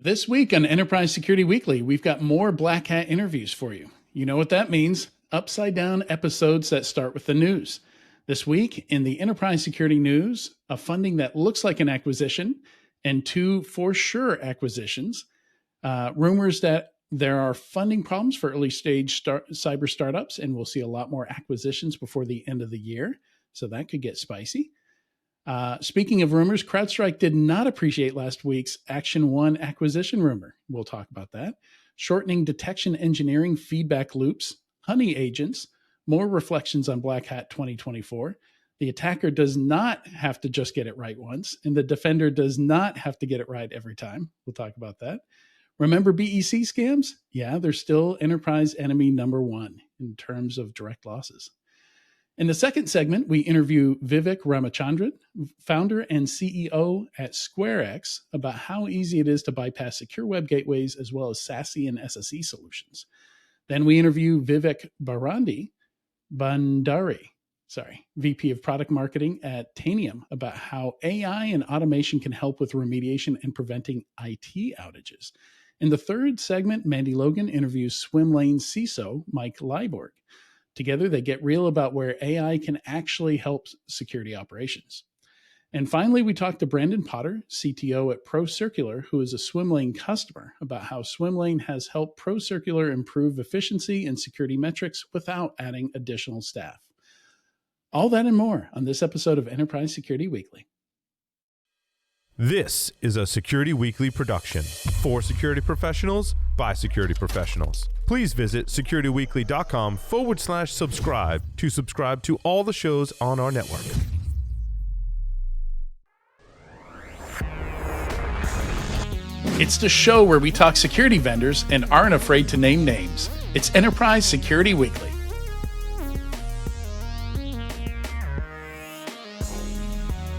This week on Enterprise Security Weekly, we've got more Black Hat interviews for you. You know what that means? Upside down episodes that start with the news. This week in the Enterprise Security News, a funding that looks like an acquisition and two for sure acquisitions. Rumors that there are funding problems for early stage cyber startups, and we'll see a lot more acquisitions before the end of the year. So that could get spicy. Speaking of rumors, Crowdstrike did not appreciate last week's Action 1 acquisition rumor. We'll talk about that. Shortening detection engineering feedback loops, HoneyAgents, more reflections on Black Hat 2024. The attacker does not have to just get it right once, and the defender does not have to get it right every time. We'll talk about that. Remember BEC scams? Yeah, they're still enterprise enemy number one in terms of direct losses. In the second segment, we interview Vivek Ramachandran, founder and CEO at SquareX, about how easy it is to bypass secure web gateways as well as SASE and SSE solutions. Then we interview Vivek Bandari, VP of Product Marketing at Tanium, about how AI and automation can help with remediation and preventing IT outages. In the third segment, Mandy Logan interviews Swim Lane CISO Mike Leiborg. Together, they get real about where AI can actually help security operations. And finally, we talked to Brandon Potter, CTO at ProCircular, who is a SwimLane customer, about how SwimLane has helped ProCircular improve efficiency and security metrics without adding additional staff. All that and more on this episode of Enterprise Security Weekly. This is a Security Weekly production for security professionals by security professionals. Please visit securityweekly.com/subscribe to subscribe to all the shows on our network. It's the show where we talk security vendors and aren't afraid to name names. It's Enterprise Security Weekly.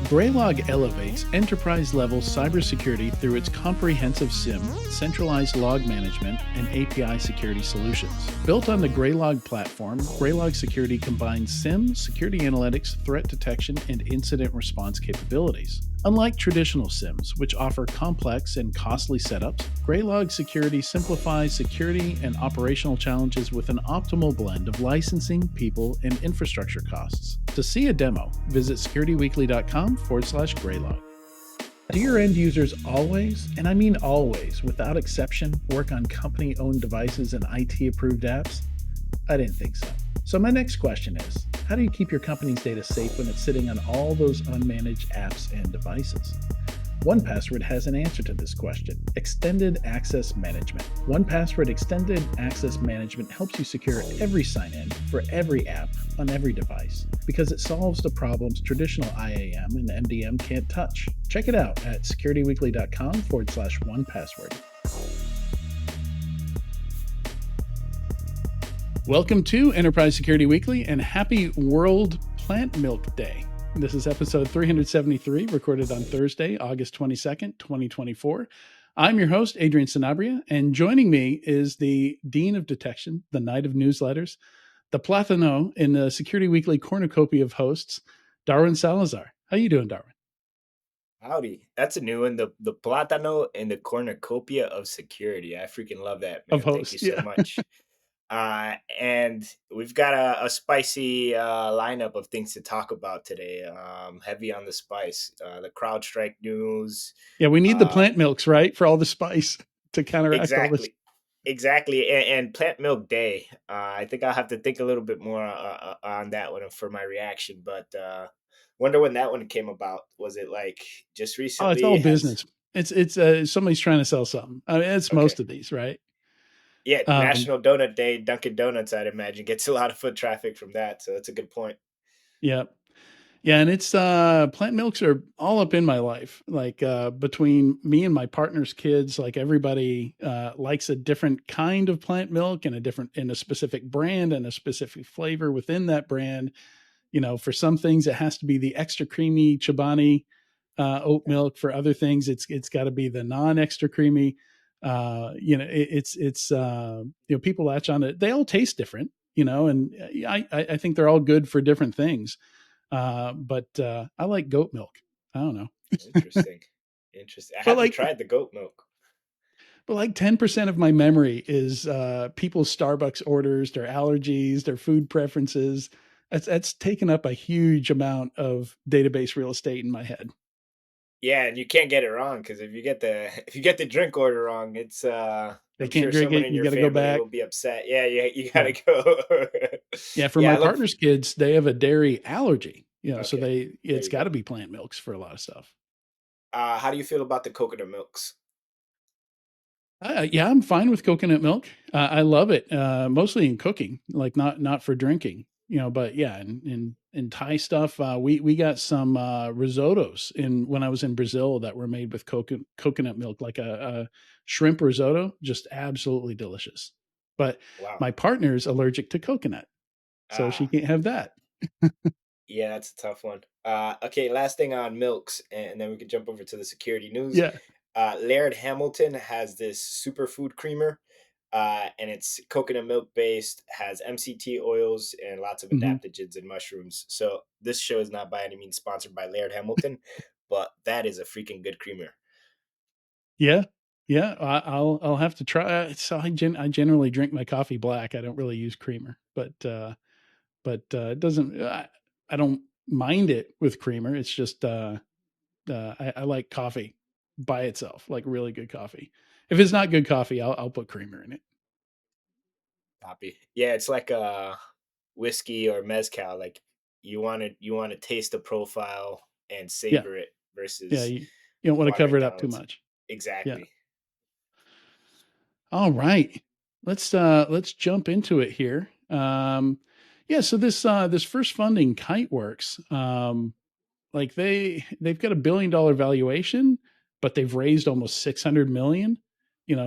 Graylog elevates enterprise-level cybersecurity through its comprehensive SIEM, centralized log management, and API security solutions. Built on the Graylog platform, Graylog Security combines SIEM, security analytics, threat detection, and incident response capabilities. Unlike traditional SIEMs, which offer complex and costly setups, Graylog Security simplifies security and operational challenges with an optimal blend of licensing, people, and infrastructure costs. To see a demo, visit securityweekly.com/Graylog. Do your end users always, and I mean always, without exception, work on company-owned devices and IT-approved apps? I didn't think so. So my next question is, how do you keep your company's data safe when it's sitting on all those unmanaged apps and devices? 1Password has an answer to this question: Extended Access Management. 1Password Extended Access Management helps you secure every sign-in for every app on every device because it solves the problems traditional IAM and MDM can't touch. Check it out at securityweekly.com/1Password. Welcome to Enterprise Security Weekly and happy World Plant Milk Day. This is episode 373, recorded on Thursday, August 22nd, 2024. I'm your host, Adrian Sanabria, and joining me is the Dean of Detection, the Knight of Newsletters, the Platano in the Security Weekly cornucopia of hosts, Darwin Salazar. How you doing, Darwin? Howdy. That's a new one. The Platano and the cornucopia of security. I freaking love that, man. Of hosts, Thank you so much. And we've got a spicy lineup of things to talk about today. Heavy on the spice. The CrowdStrike news. Yeah, we need the plant milks, right? For all the spice to counteract all this. Exactly. And Plant Milk Day. I think I'll have to think a little bit more on that one for my reaction. But wonder when that one came about. Was it like just recently? Oh, it's all business. It's somebody's trying to sell something. I mean, it's most of these, right? Yeah, National Donut Day, Dunkin' Donuts, I'd imagine, gets a lot of foot traffic from that. So that's a good point. Yeah. Yeah, and it's plant milks are all up in my life. Like between me and my partner's kids, like everybody likes a different kind of plant milk and a specific brand and a specific flavor within that brand. You know, for some things it has to be the extra creamy Chobani oat milk. For other things, it's got to be the non-extra creamy. People latch on it. They all taste different, and I think they're all good for different things. But I like goat milk. I don't know. Interesting. I haven't tried the goat milk. But like 10% of my memory is people's Starbucks orders, their allergies, their food preferences. That's taken up a huge amount of database real estate in my head. Yeah, and you can't get it wrong because if you get the drink order wrong, it's They I'm can't sure drink someone it. in You your got to go family back. will be upset. Yeah, you Yeah. gotta go. Yeah. For Yeah, my I love. partner's kids, they have a dairy allergy, so Okay, there it's you got to go. be plant milks for a lot of stuff. How do you feel about the coconut milks? Yeah, I'm fine with coconut milk. I love it, mostly in cooking, like not for drinking, But yeah, in Thai stuff, we got some risottos in when I was in Brazil that were made with coconut milk, like a shrimp risotto, just absolutely delicious. But Wow. my partner's allergic to coconut, so she Ah, can't have that. yeah, that's a tough one. Okay, last thing on milks, and then we can jump over to the security news. Yeah. Laird Hamilton has this superfood creamer, and it's coconut milk based, has MCT oils and lots of Hmm. adaptogens and mushrooms. So this show is not by any means sponsored by Laird Hamilton, but that is a freaking good creamer. Yeah. Yeah. I'll have to try. So I generally drink my coffee black. I don't really use creamer, but it doesn't. I don't mind it with creamer. It's just I like coffee by itself, like really good coffee. If it's not good coffee, I'll put creamer in it. Copy. Yeah, it's like whiskey or mezcal. Like you want to taste the profile and Yeah, savor it yeah. versus You don't want to water cover it it up down too with. much. Yeah. Exactly. All right. Let's jump into it here. Yeah. So this first funding, Kiteworks, like they've got $1 billion valuation, but they've raised almost 600 million.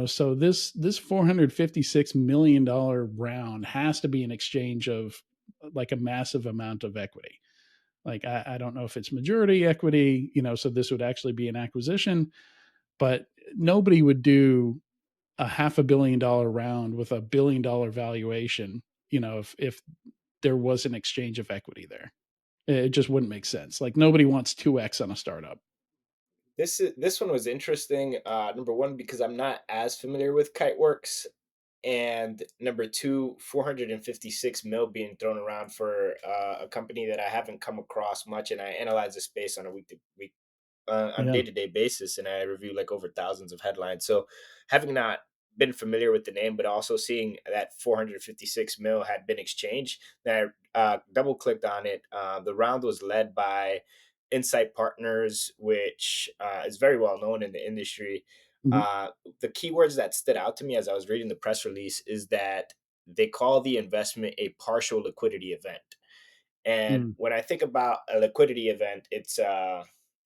So this $456 million round has to be an exchange of like a massive amount of equity. Like I don't know if it's majority equity, so this would actually be an acquisition, but nobody would do a $500 million round with $1 billion valuation, if there was an exchange of equity there. It just wouldn't make sense. Like nobody wants 2x on a startup. This one was interesting. Number one, because I'm not as familiar with Kiteworks, and number two, 456 mil being thrown around for a company that I haven't come across much, and I analyze the space on a week to week on Yeah. day to day basis, and I review like over thousands of headlines. So, having not been familiar with the name, but also seeing that 456 mil had been exchanged, then I double clicked on it. The round was led by Insight Partners, which is very well known in the industry. Mhm. Uh, the keywords that stood out to me as I was reading the press release is that they call the investment a partial liquidity event. And Mm. when I think about a liquidity event, it's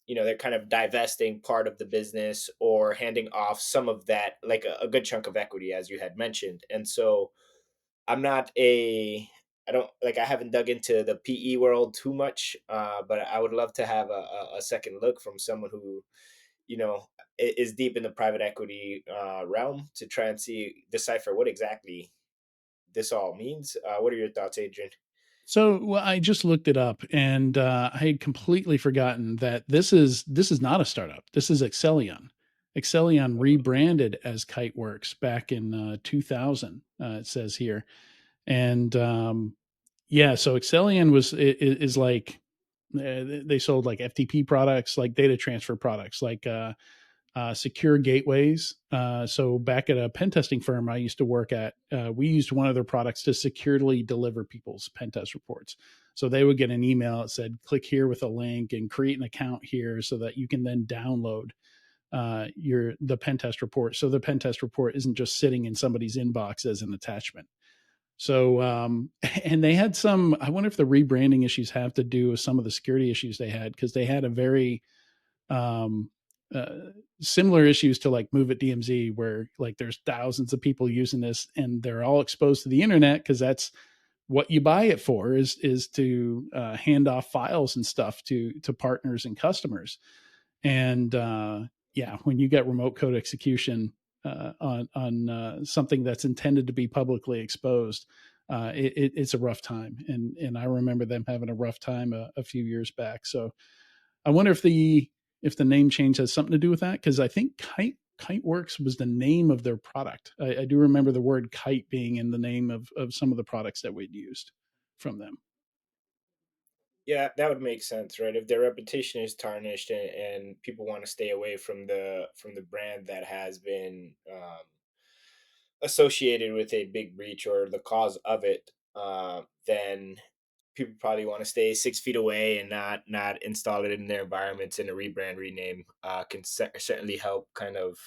they're kind of divesting part of the business or handing off some of that, like a good chunk of equity, as you had mentioned. And so I'm not a I don't like I haven't dug into the PE world too much, but I would love to have a second look from someone who, you know, is deep in the private equity realm to try and decipher what exactly this all means. What are your thoughts, Adrian? So well, I just looked it up, and I had completely forgotten that this is not a startup. This is Exelion. Exelion rebranded as Kiteworks back in 2000. It says here, and yeah, so Exelion is like they sold like FTP products, like data transfer products, like secure gateways. So back at a pen testing firm I used to work at, we used one of their products to securely deliver people's pen test reports. So they would get an email that said, click here with a link and create an account here so that you can then download the pen test report. So the pen test report isn't just sitting in somebody's inbox as an attachment. So, and they had some, I wonder if the rebranding issues have to do with some of the security issues they had, because they had a very um, uh, similar issues to like Move It DMZ, where like there's thousands of people using this and they're all exposed to the internet because that's what you buy it for is to hand off files and stuff to partners and customers. And yeah, when you get remote code execution on something that's intended to be publicly exposed, it's a rough time. And I remember them having a rough time a few years back. So I wonder if the name change has something to do with that, because I think Kiteworks was the name of their product. I do remember the word kite being in the name of some of the products that we'd used from them. Yeah, that would make sense, right? If their reputation is tarnished and people want to stay away from the brand that has been associated with a big breach or the cause of it, then people probably want to stay 6 feet away and not install it in their environments. And a rebrand rename can certainly help kind of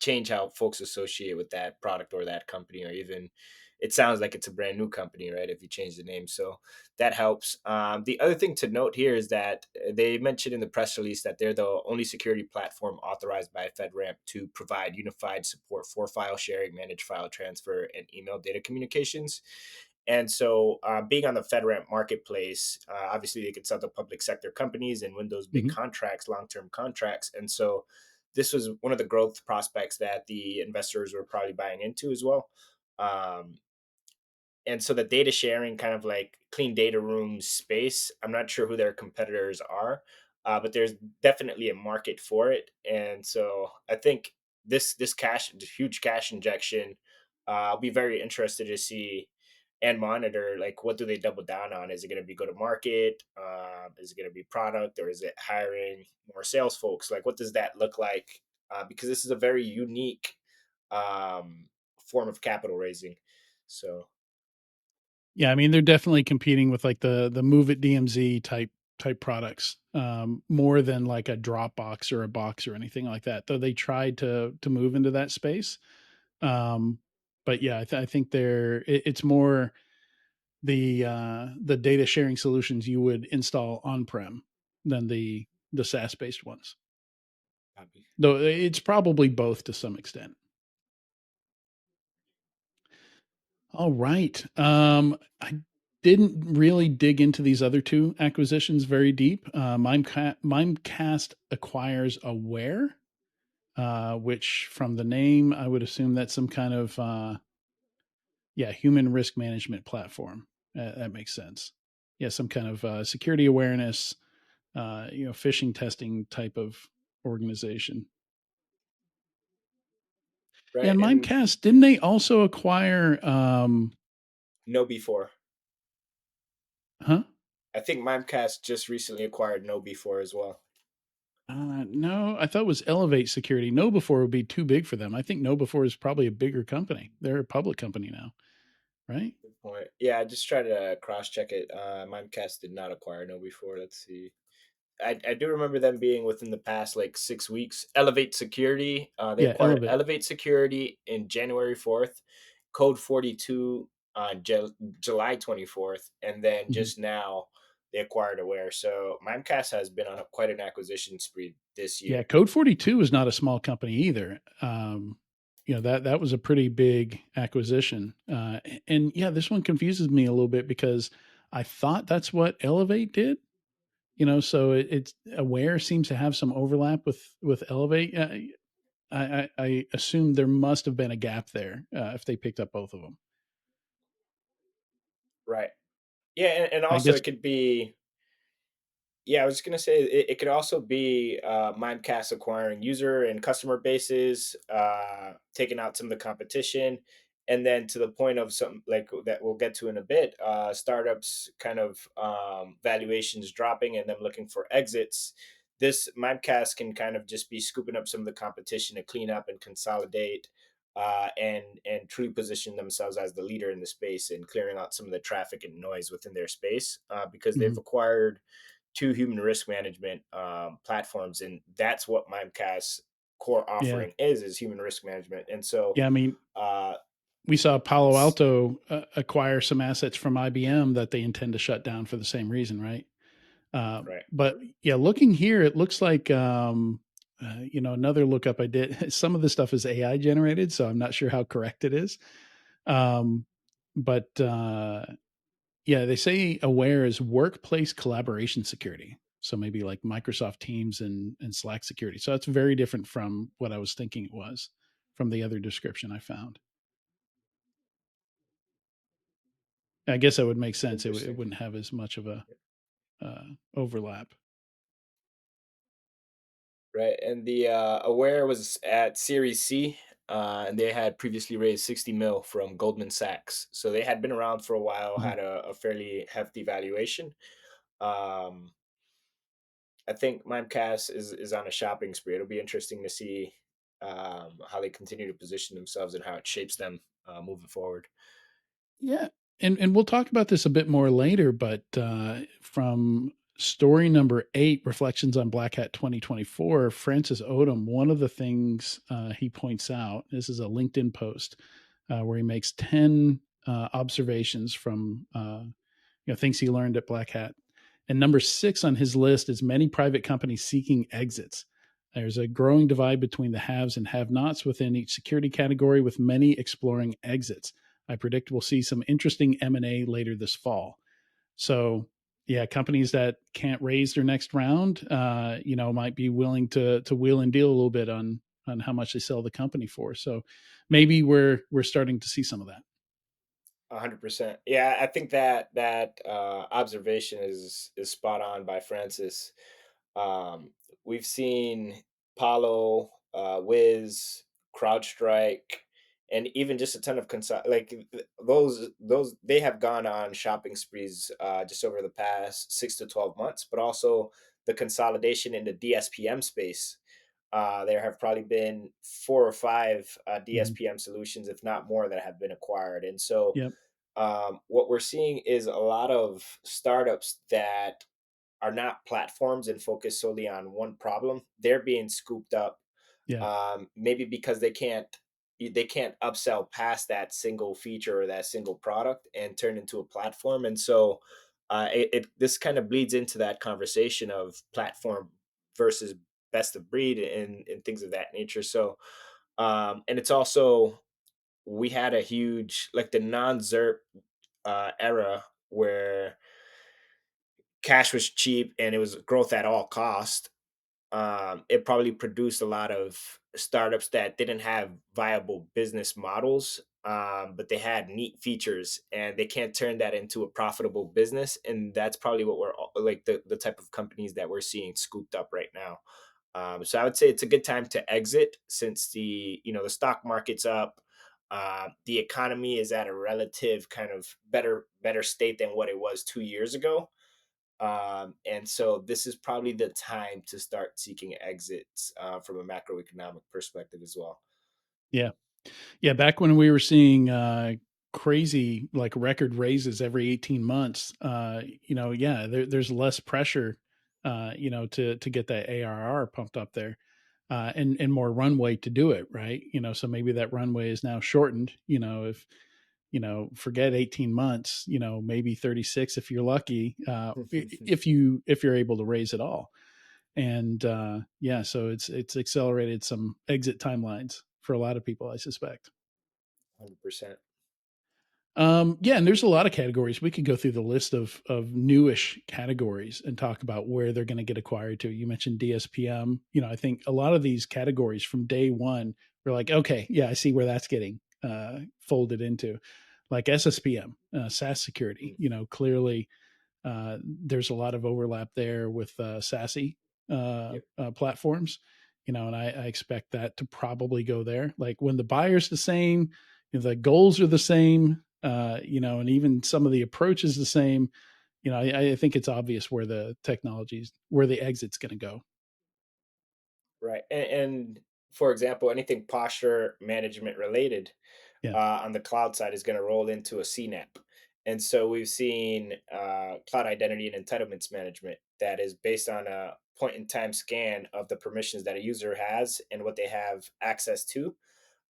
change how folks associate with that product or that company, or even it sounds like it's a brand new company, right? If you change the name, so that helps. The other thing to note here is that they mentioned in the press release that they're the only security platform authorized by FedRAMP to provide unified support for file sharing, managed file transfer, and email data communications. And so, being on the FedRAMP marketplace, obviously they could sell to public sector companies and win those big Mhm. contracts, long-term contracts. And so, this was one of the growth prospects that the investors were probably buying into as well. Um, and so the data sharing kind of like clean data room space, I'm not sure who their competitors are, but there's definitely a market for it. And so I think this huge cash injection, I'll be very interested to see and monitor, like, what do they double down on? Is it going to be go to market? Is it going to be product, or is it hiring more sales folks? Like, what does that look like? Because this is a very unique um, form of capital raising. So Yeah, I mean they're definitely competing with like the Move It DMZ type products, more than like a Dropbox or a Box or anything like that. Though they tried to move into that space, um, but yeah, I think it's more the data sharing solutions you would install on prem than the SaaS based ones. copy. Though it's probably both to some extent. All right. I didn't really dig into these other two acquisitions very deep. Mimecast acquires Aware, which from the name, I would assume that's some kind of yeah, human risk management platform. That makes sense. Yeah, some kind of security awareness, phishing testing type of organization. Yeah, Right. and And Mimecast, didn't they also acquire no before. huh? I think Mimecast just recently acquired no before as well. No, I thought it was Elevate Security. No before would be too big for them. I think No before is probably a bigger company. They're a public company now, right? Good point. Yeah, I just tried to cross check it. Mimecast did not acquire no before. Let's see. I do remember them being within the past like 6 weeks. Elevate Security. They Yeah, acquired Elevate. Elevate Security in January 4th, Code 42 on July 24th, and then Mhm. just now they acquired Aware. So Mimecast has been on quite an acquisition spree this Yeah, year. Code 42 is not a small company either. That was a pretty big acquisition. And yeah, this one confuses me a little bit because I thought that's what Elevate did. So it's Aware seems to have some overlap with Elevate. I assume there must have been a gap there if they picked up both of them. Right. Yeah, and I also guess it could be. Yeah, I was gonna say it could also be Mimecast acquiring user and customer bases, taking out some of the competition, and then to the point of something like that we'll get to in a bit, startups kind of valuations dropping and them looking for exits. This Mimecast can kind of just be scooping up some of the competition to clean up and consolidate, and truly position themselves as the leader in the space and clearing out some of the traffic and noise within their space, because they've mhm. acquired two human risk management platforms, and that's what Mimecast's core Yeah. offering is human risk management. And so, Yeah, I mean, uh, we saw Palo it's Alto acquire some assets from IBM that they intend to shut down for the same reason, right? right. But yeah, looking here, it looks like another lookup I did. Some of the stuff is AI generated, so I'm not sure how correct it is. Um, but yeah, they say Aware is workplace collaboration security. So maybe like Microsoft Teams and Slack security. So that's very different from what I was thinking it was from the other description I found. I guess that would make sense. It Interesting. wouldn't have as much of a overlap. right. And the Aware was at Series C, and they had previously raised 60 mil from Goldman Sachs. So they had been around for a while, Mhm. had a fairly hefty valuation. Um, I think Mimecast is on a shopping spree. It'll be interesting to see how they continue to position themselves and how it shapes them moving forward. Yeah, and we'll talk about this a bit more later, but from story number 8, Reflections on Black Hat 2024, Francis Odom, one of the things he points out, this is a LinkedIn post where he makes 10 observations from things he learned at Black Hat. And number 6 on his list is many private companies seeking exits. There's a growing divide between the haves and have-nots within each security category, with many exploring exits. I predict we'll see some interesting M&A later this fall. So, yeah, companies that can't raise their next round, might be willing to wheel and deal a little bit on how much they sell the company for. So, maybe we're starting to see some of that. 100%. Yeah, I think that observation is spot on by Francis. Um, we've seen Palo, Wiz, Crowdstrike, and even just a ton of those they have gone on shopping sprees just over the past 6 to 12 months, but also the consolidation in the DSPM space. There have probably been 4 or 5 Mhm. DSPM solutions, if not more, that have been acquired. And so, Yep. what we're seeing is a lot of startups that are not platforms and focus solely on one problem. They're being scooped up, Yeah. maybe because they can't upsell past that single feature or that single product and turn into a platform. And so, this kind of bleeds into that conversation of platform versus best of breed and things of that nature. So, and it's also, we had a huge, like, the non-ZERP era where cash was cheap and it was growth at all cost. It probably produced a lot of startups that didn't have viable business models, but they had neat features and they can't turn that into a profitable business. And that's probably what like the type of companies that we're seeing scooped up right now. So I would say it's a good time to exit since the stock market's up. The economy is at a relative kind of better state than what it was 2 years ago, and so this is probably the time to start seeking exits from a macroeconomic perspective as well. Yeah. Yeah, back when we were seeing crazy like record raises every 18 months, yeah, there's less pressure, to get that ARR pumped up there, and more runway to do it, right? So maybe that runway is now shortened. If forget 18 months, maybe 36 if you're lucky, if you're able to raise it all. And yeah, so it's accelerated some exit timelines for a lot of people, I suspect. 100%. Yeah, and there's a lot of categories. We could go through the list of newish categories and talk about where they're going to get acquired to. You mentioned DSPM. I think a lot of these categories from day one, we're like, okay, yeah, I see where that's getting folded into, like SSPM, SaaS security. Clearly there's a lot of overlap there with SASE Yep. platforms, and I expect that to probably go there. Like when the buyer's the same, the goals are the same, and even some of the approach is the same. I think it's obvious where where the exit's going to go. Right. And for example, anything posture management related Yeah, on the cloud side is going to roll into a CNAP. And so we've seen cloud identity and entitlements management that is based on a point in time scan of the permissions that a user has and what they have access to.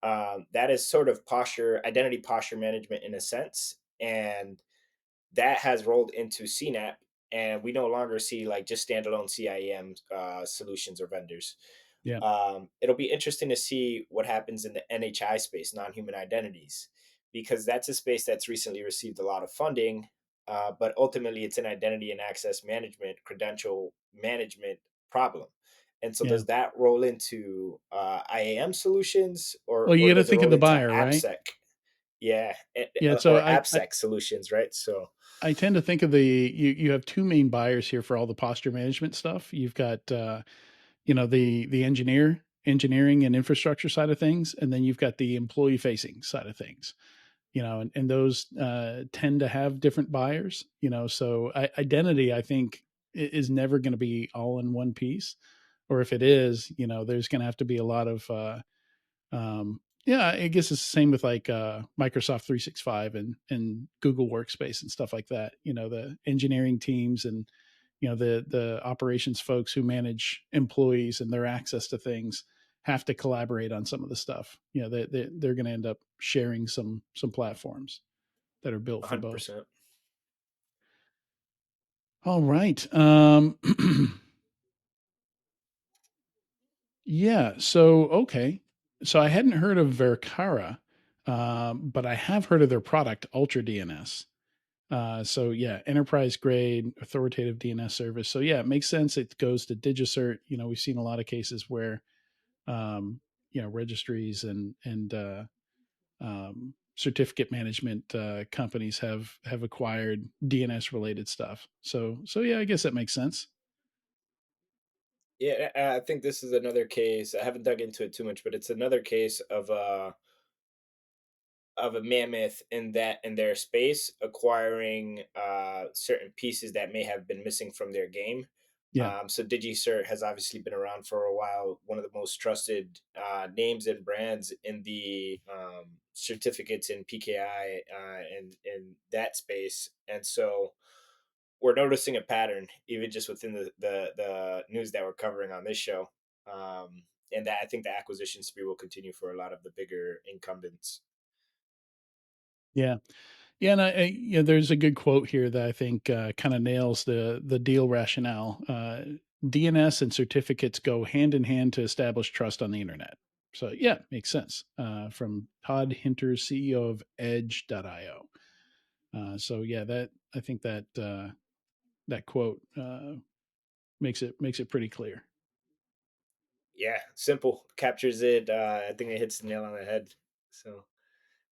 That is sort of identity posture management in a sense. And that has rolled into CNAP, and we no longer see like just standalone CIEM solutions or vendors. yeah, It'll be interesting to see what happens in the NHI space, non-human identities, because that's a space that's recently received a lot of funding, but ultimately it's an identity and access management, credential management problem. And so, yeah. does that roll into IAM solutions, or Well, you got to does it think of roll the into buyer, right? AppSec? Yeah, Yeah. So or I AppSec solutions, right? So, I tend to think of you have two main buyers here for all the posture management stuff. You've got the engineering and infrastructure side of things, and then you've got the employee facing side of things. And those tend to have different buyers. So identity, I think, is never going to be all in one piece, or if it is, there's going to have to be a lot of yeah, I guess it's the same with like Microsoft 365 and Google Workspace and stuff like that. The engineering teams and the operations folks who manage employees and their access to things have to collaborate on some of the stuff. They're going to end up sharing some platforms that are built for both. 100%. All right. Yeah. So okay. So I hadn't heard of Vercara, but I have heard of their product Ultra DNS. So yeah, enterprise grade authoritative DNS service. So yeah, it makes sense. It goes to DigiCert. We've seen a lot of cases where registries and certificate management companies have acquired DNS related stuff. So yeah, I guess that makes sense. Yeah, I think this is another case. I haven't dug into it too much, but it's another case of a mammoth in their space acquiring certain pieces that may have been missing from their game. Yeah. So DigiCert has obviously been around for a while, one of the most trusted names and brands in the certificates in PKI in that space, and so we're noticing a pattern even just within the news that we're covering on this show. And that I think the acquisition spree will continue for a lot of the bigger incumbents. Yeah. Yeah, and there's a good quote here that I think kind of nails the deal rationale. DNS and certificates go hand in hand to establish trust on the internet. So yeah, makes sense. From Todd Hinter, CEO of Edge.io. So yeah, that I think that quote makes it pretty clear. Yeah, simple captures it. I think it hits the nail on the head. So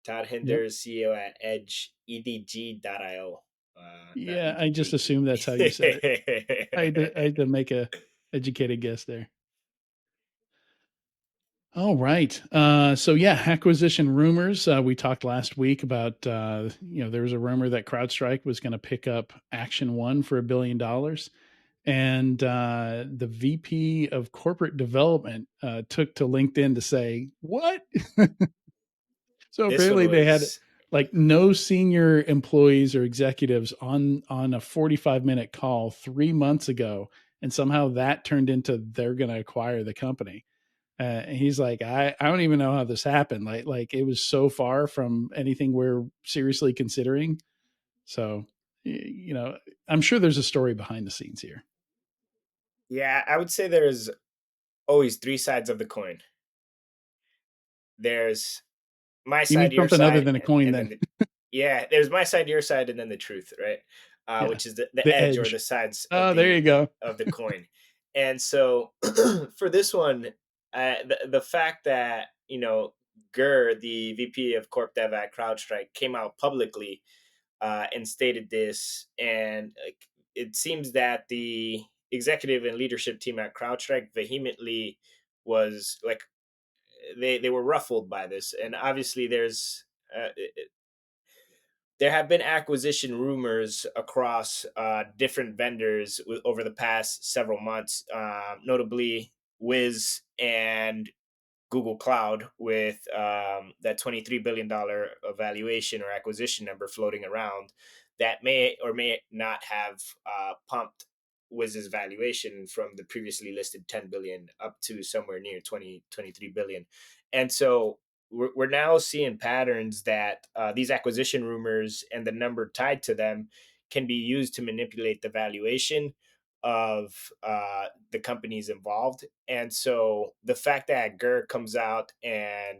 Todd Yep. Hinder, CEO at Edge EDG.io, not Yeah, I just EDG. assumed that's how you said it. I had to make a educated guess there. All right. So yeah, acquisition rumors. We talked last week about there was a rumor that CrowdStrike was going to pick up Action One for $1 billion, and the VP of corporate development took to LinkedIn to say what. So This one apparently they had was, like no senior employees or executives on a 45-minute call 3 months ago, and somehow that turned into they're going to acquire the company. And he's like, I don't even know how this happened. Like it was so far from anything we're seriously considering. So, I'm sure there's a story behind the scenes here. yeah, I would say there's always three sides of the coin. There's my You side, need your something other side, than a coin, and then. then yeah, there's my side, your side, and then the truth, right? Yeah, Which is the the edge or edge. the sides Oh, there you go. of the coin. And so for this one, the fact that Gurr, the VP of Corp Dev at CrowdStrike, came out publicly and stated this, and it seems that the executive and leadership team at CrowdStrike vehemently was like they were ruffled by this, and obviously there have been acquisition rumors across different vendors over the past several months, notably Wiz and Google Cloud, with that $23 billion valuation or acquisition number floating around that may or may not have pumped Wiz's valuation from the previously listed 10 billion up to somewhere near 23 billion. And so we're now seeing patterns that these acquisition rumors and the number tied to them can be used to manipulate the valuation of the companies involved. And so the fact that Gurr comes out and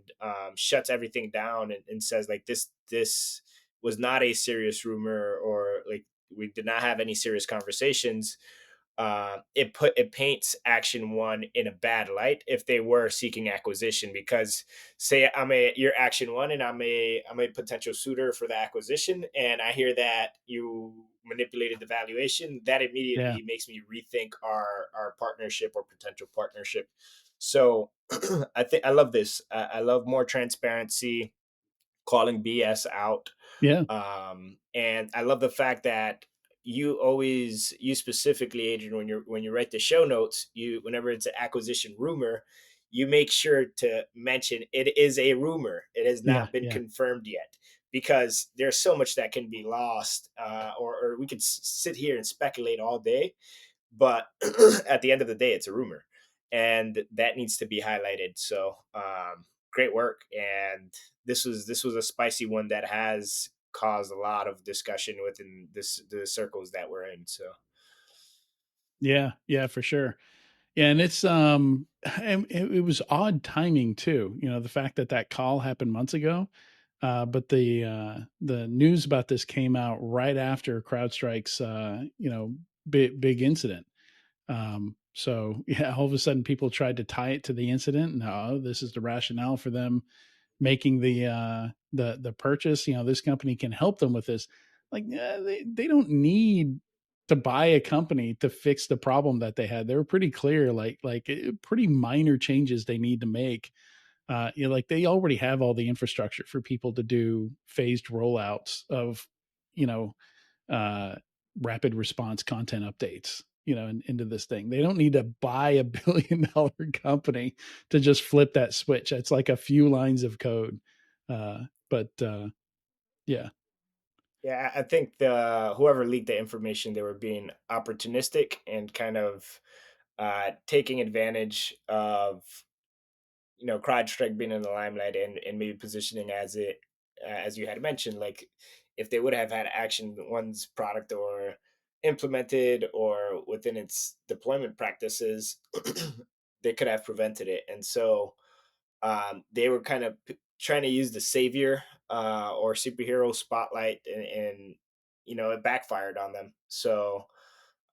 shuts everything down and says like this was not a serious rumor, or like we did not have any serious conversations, it paints Action One in a bad light if they were seeking acquisition. Because say you're Action One and I'm a potential suitor for the acquisition, and I hear that you manipulated the valuation, that Yeah. immediately makes me rethink our partnership or potential partnership. So I love this. I love more transparency, calling BS out. Yeah. And I love the fact that you specifically, Adrian, when you write the show notes, you whenever it's an acquisition rumor, you make sure to mention it is a rumor. It has Yeah. not been Yeah. confirmed yet, because there's so much that can be lost, or we could sit here and speculate all day, but at the end of the day, it's a rumor, and that needs to be highlighted. So great work, and this was a spicy one that has caused a lot of discussion within the circles that we're in. So Yeah. Yeah, for sure. Yeah, and it's and it was odd timing too. You know, the fact that that call happened months ago, but the news about this came out right after CrowdStrike's big incident. So yeah, all of a sudden people tried to tie it to the incident. No, this is the rationale for them making the purchase. You know, this company can help them with this. Like they don't need to buy a company to fix the problem that they had. They were pretty clear, pretty minor changes they need to make. Like they already have all the infrastructure for people to do phased rollouts of, you know, uh, rapid response content updates, into this thing. They don't need to buy a $1 billion company to just flip that switch. It's like a few lines of code. But yeah, yeah, I think the whoever leaked the information, they were being opportunistic and kind of taking advantage of CrowdStrike being in the limelight, and maybe positioning as it, as you had mentioned, like if they would have had Action One's product or implemented or within its deployment practices, they could have prevented it. And so they were kind of trying to use the savior or superhero spotlight, and it backfired on them. So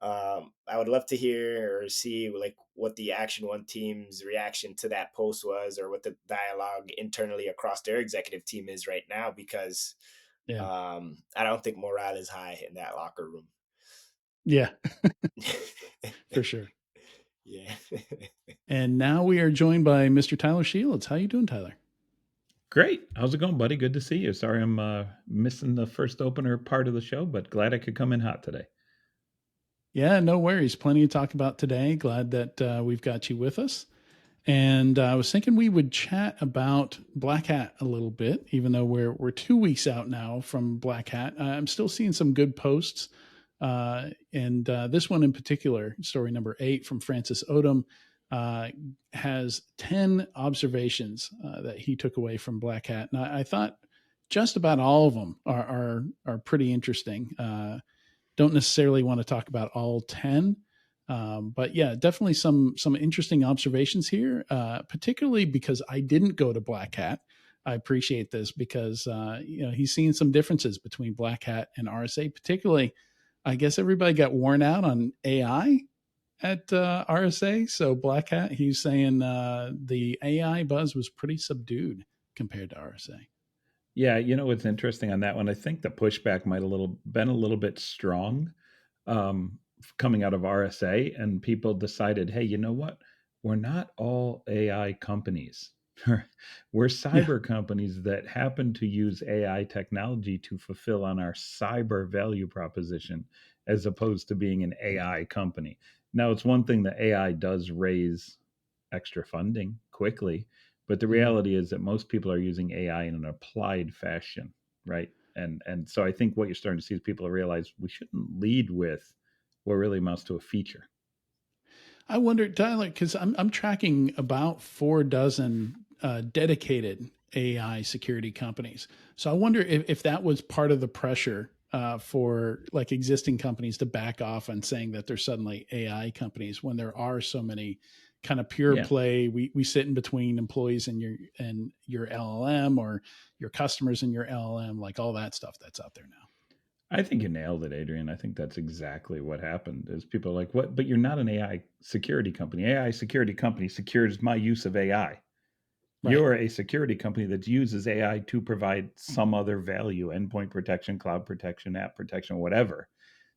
I would love to hear or see like what the Action One team's reaction to that post was, or what the dialogue internally across their executive team is right now, because yeah, I don't think morale is high in that locker room. yeah, for sure. Yeah. And now we are joined by Mr. Tyler Shields. How you doing, Tyler? Great. How's it going, buddy? Good to see you. Sorry I'm missing the first opener part of the show, but glad I could come in hot today. Yeah, no worries. Plenty to talk about today. Glad that we've got you with us. And I was thinking we would chat about Black Hat a little bit, even though we're 2 weeks out now from Black Hat. I'm still seeing some good posts, and this one in particular, story number 8 from Francis Odom, has 10 observations that he took away from Black Hat, and I thought just about all of them are pretty interesting. Don't necessarily want to talk about all 10, but yeah, definitely some interesting observations here, particularly because I didn't go to Black Hat. I appreciate this because he's seen some differences between Black Hat and RSA. Particularly, I guess everybody got worn out on AI at RSA. So Black Hat, he's saying the AI buzz was pretty subdued compared to RSA. Yeah, you know what's interesting on that one? I think the pushback might been a little bit strong coming out of RSA, and people decided, hey, you know what? We're not all AI companies. We're Yeah, cyber companies that happen to use AI technology to fulfill on our cyber value proposition, as opposed to being an AI company. Now, it's one thing that AI does raise extra funding quickly, but the mm, reality is that most people are using AI in an applied fashion, right? And so I think what you're starting to see is people realize we shouldn't lead with what really amounts to a feature. I wonder, Tyler, because I'm tracking about 4 dozen dedicated AI security companies. So I wonder if that was part of the pressure for like existing companies to back off on saying that they're suddenly AI companies when there are so many kind of pure Yeah. play. We sit in between employees and your LLM, or your customers and your LLM, like all that stuff that's out there now. I think you nailed it, Adrian. I think that's exactly what happened. Is people are like, what? But you're not an AI security company. AI security company secures my use of AI. Right. You're a security company that uses AI to provide some other value, endpoint protection, cloud protection, app protection, whatever.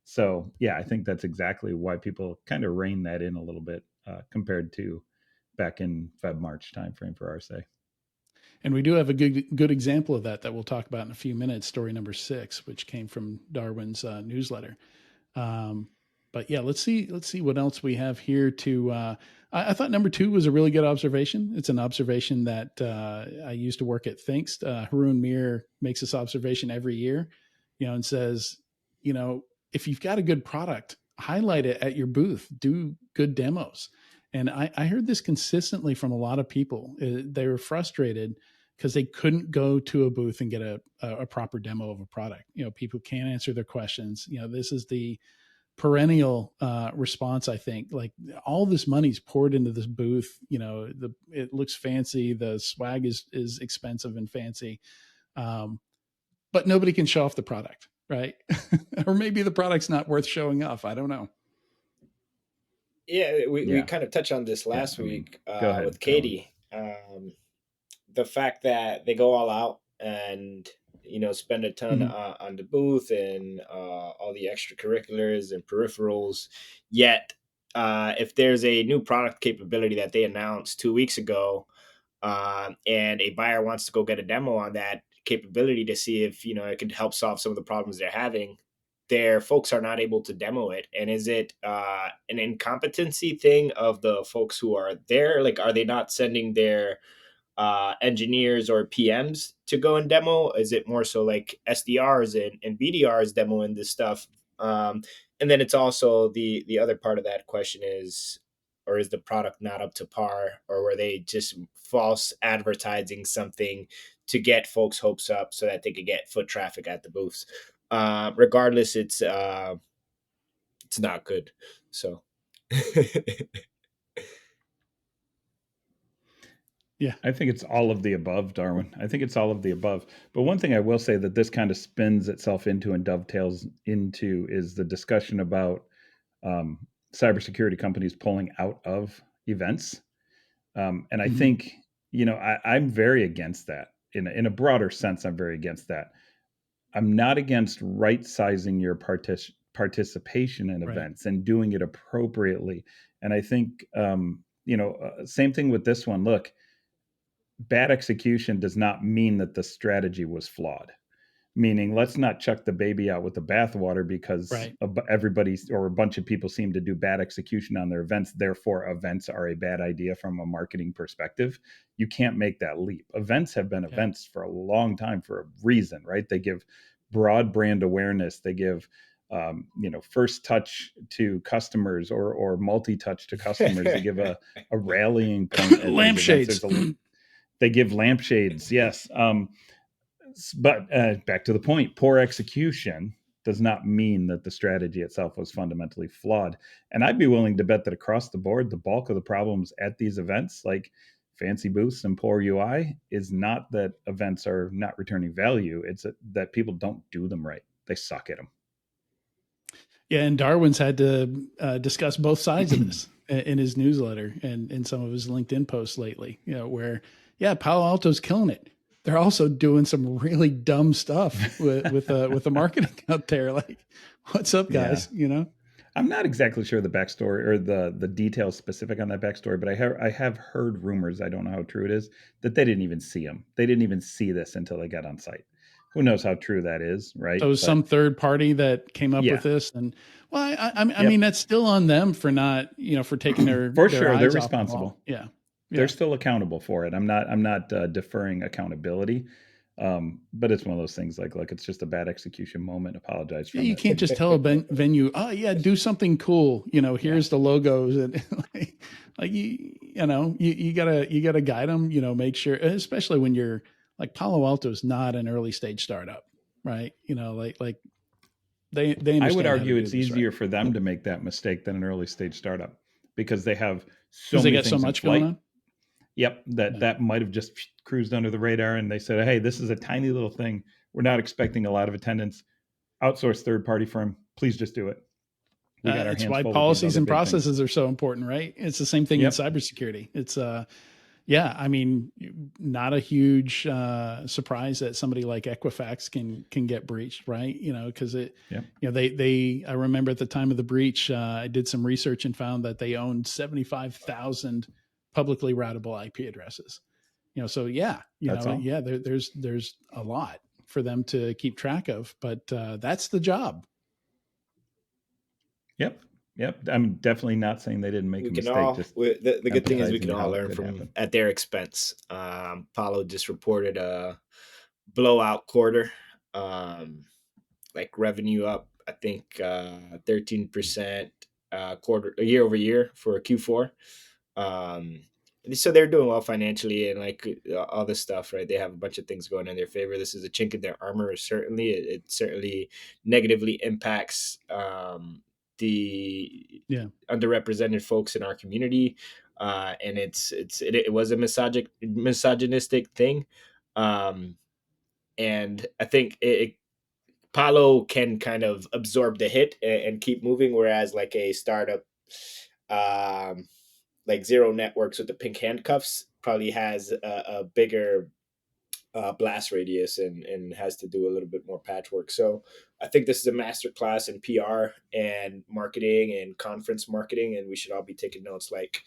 So, yeah, I think that's exactly why people kind of rein that in a little bit compared to back in Feb March timeframe for RSA. And we do have a good example of that we'll talk about in a few minutes. Story number 6, which came from Darwin's newsletter. Um, but yeah, let's see what else we have here. I thought number 2 was a really good observation. It's an observation that I used to work at Thinkst. Haroon Mir makes this observation every year, and says, if you've got a good product, highlight it at your booth, do good demos. And I heard this consistently from a lot of people. They were frustrated because they couldn't go to a booth and get a proper demo of a product. People can't answer their questions. This is the perennial response. I think like all this money's poured into this booth. It looks fancy. The swag is expensive and fancy, but nobody can show off the product, right? Or maybe the product's not worth showing off. I don't know. Yeah, we Yeah. kind of touched on this last week go ahead, with Katie. The fact that they go all out and spend a ton on the booth and all the extracurriculars and peripherals. Yet, if there's a new product capability that they announced 2 weeks ago, and a buyer wants to go get a demo on that capability to see if it could help solve some of the problems they're having, their folks are not able to demo it. And is it an incompetency thing of the folks who are there? Like, are they not sending their engineers or PMs to go and demo? Is it more so like SDRs and BDRs demoing this stuff? And then it's also the other part of that question is, or is the product not up to par, or were they just false advertising something to get folks' hopes up so that they could get foot traffic at the booths? Regardless, it's not good. So. Yeah. I think it's all of the above, Darwin. I think it's all of the above. But one thing I will say that this kind of spins itself into and dovetails into is the discussion about cybersecurity companies pulling out of events. And I think, I'm very against that. In a broader sense, I'm very against that. I'm not against right sizing your participation in events and doing it appropriately. And I think, same thing with this one. Look, bad execution does not mean that the strategy was flawed. Meaning, let's not chuck the baby out with the bathwater because everybody or a bunch of people seem to do bad execution on their events. Therefore, events are a bad idea from a marketing perspective. You can't make that leap. Events have been events for a long time for a reason, right? They give broad brand awareness. They give first touch to customers or multi-touch to customers. They give a rallying point at Lampshades. They give lampshades, yes. But back to the point, poor execution does not mean that the strategy itself was fundamentally flawed. And I'd be willing to bet that across the board, the bulk of the problems at these events, like fancy booths and poor UI, is not that events are not returning value. It's that people don't do them right. They suck at them. Yeah, and Darwin's had to discuss both sides of this in his newsletter and in some of his LinkedIn posts lately, where, Palo Alto's killing it. They're also doing some really dumb stuff with the marketing out there. Like, what's up, guys? Yeah. I'm not exactly sure the backstory or the details specific on that backstory, but I have heard rumors, I don't know how true it is, that they didn't even see him. They didn't even see this until they got on site. Who knows how true that is, right? So some third party that came up with this, and I mean that's still on them for not for taking their for their sure eyes they're off responsible. The ball. They're still accountable for it. I'm not deferring accountability, but it's one of those things like, look, it's just a bad exexecution moment. Apologize for you can't just tell a venue, oh yeah, do something cool. Here's the logos and you gotta guide them. Make sure, especially when you're like Palo Alto is not an early stage startup, right? Like they I would argue it's easier for them to make that mistake than an early stage startup because they have so many things so much in flight. going on. Yep, that might have just cruised under the radar, and they said, "Hey, this is a tiny little thing. We're not expecting a lot of attendance. outsource third-party firm. Please just do it. We got our It's hands why full policies and with these other big things. processes are so important, right? It's the same thing in Yep. cybersecurity. It's yeah, I mean, not a huge surprise that somebody like Equifax can get breached, right? You know, because it, Yep. you know, they I remember at the time of the breach, I did some research and found that they owned 75,000 publicly routable IP addresses. You know, so yeah, That's all. yeah, there's a lot for them to keep track of, but that's the job. Yep. I'm definitely not saying they didn't make We a can mistake. all, Just the good thing is we empathizing can all how it learn could from happen. at their expense. Paulo just reported a blowout quarter, like revenue up, I think 13% quarter year over year for Q4. So they're doing well financially and like all this stuff, right? They have a bunch of things going in their favor. This is a chink in their armor. Certainly, it certainly negatively impacts the Yeah. underrepresented folks in our community, and it was a misogynistic thing, and I think Paulo can kind of absorb the hit and keep moving, whereas like a startup, um, like Zero Networks with the pink handcuffs probably has a bigger blast radius and has to do a little bit more patchwork. So I think this is a masterclass in PR and marketing and conference marketing, and we should all be taking notes. Like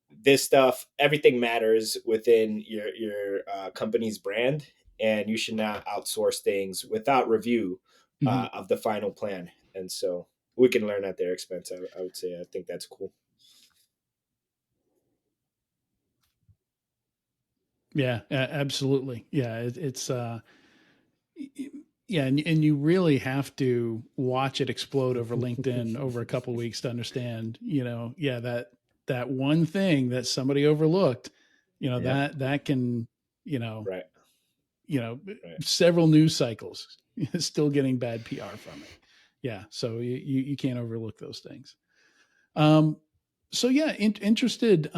this stuff, everything matters within your company's brand, and you should not outsource things without review of the final plan. And so we can learn at their expense. I would say I think that's cool. Yeah, absolutely. Yeah, it's yeah, and you really have to watch it explode over LinkedIn over a couple of weeks to understand, yeah, that one thing that somebody overlooked, that can, Right. Right. several news cycles still getting bad PR from it. Yeah, so you can't overlook those things. So yeah, interested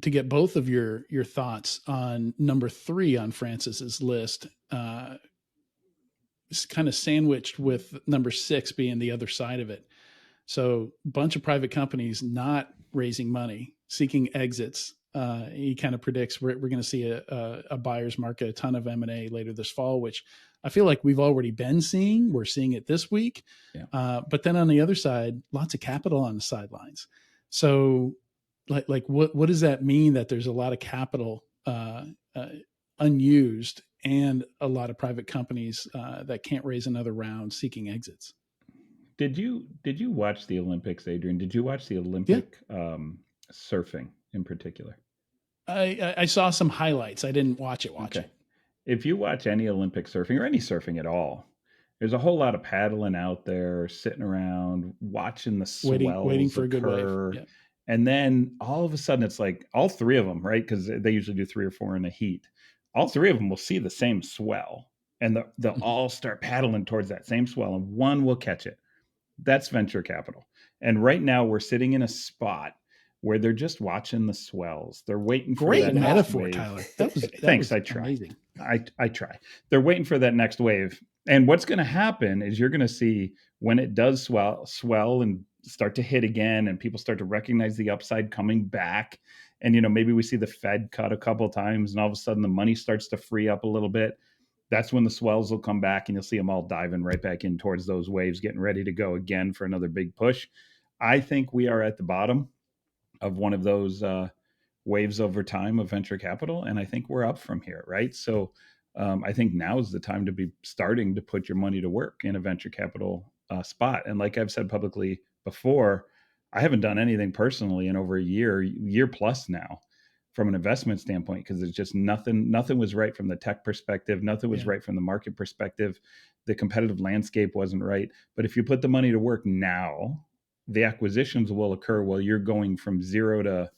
to get both of your thoughts on number 3 on Francis's list, kind of sandwiched with number 6 being the other side of it. So a bunch of private companies not raising money, seeking exits. He kind of predicts we're going to see a buyer's market, a ton of M&A later this fall, which I feel like we've already been seeing. We're seeing it this week. Yeah. But then on the other side, lots of capital on the sidelines. So like what does that mean, that there's a lot of capital unused and a lot of private companies that can't raise another round seeking exits? Did you watch the Olympics, Adrian? Did you watch the Olympic surfing in particular? I saw some highlights. I didn't watch it. Okay. If you watch any Olympic surfing or any surfing at all, there's a whole lot of paddling out there, sitting around, watching the swells waiting for occur. a good wave. Yeah. And then all of a sudden it's like all 3 of them, right? Because they usually do 3 or 4 in a heat. All 3 of them will see the same swell and they'll all start paddling towards that same swell and one will catch it. That's venture capital. And right now we're sitting in a spot where they're just watching the swells. They're waiting for that metaphor, next wave. Tyler. That Thanks. was I try. amazing. I try. They're waiting for that next wave. And what's going to happen is you're going to see when it does swell and start to hit again, and people start to recognize the upside coming back. And, maybe we see the Fed cut a couple of times and all of a sudden the money starts to free up a little bit. That's when the swells will come back and you'll see them all diving right back in towards those waves, getting ready to go again for another big push. I think we are at the bottom of one of those waves over time of venture capital. And I think we're up from here, right? So I think now is the time to be starting to put your money to work in a venture capital spot. And like I've said publicly before, I haven't done anything personally in over a year plus now from an investment standpoint, because there's just nothing was right from the tech perspective. Nothing was right from the market perspective. The competitive landscape wasn't right. But if you put the money to work now, the acquisitions will occur while you're going from 0 to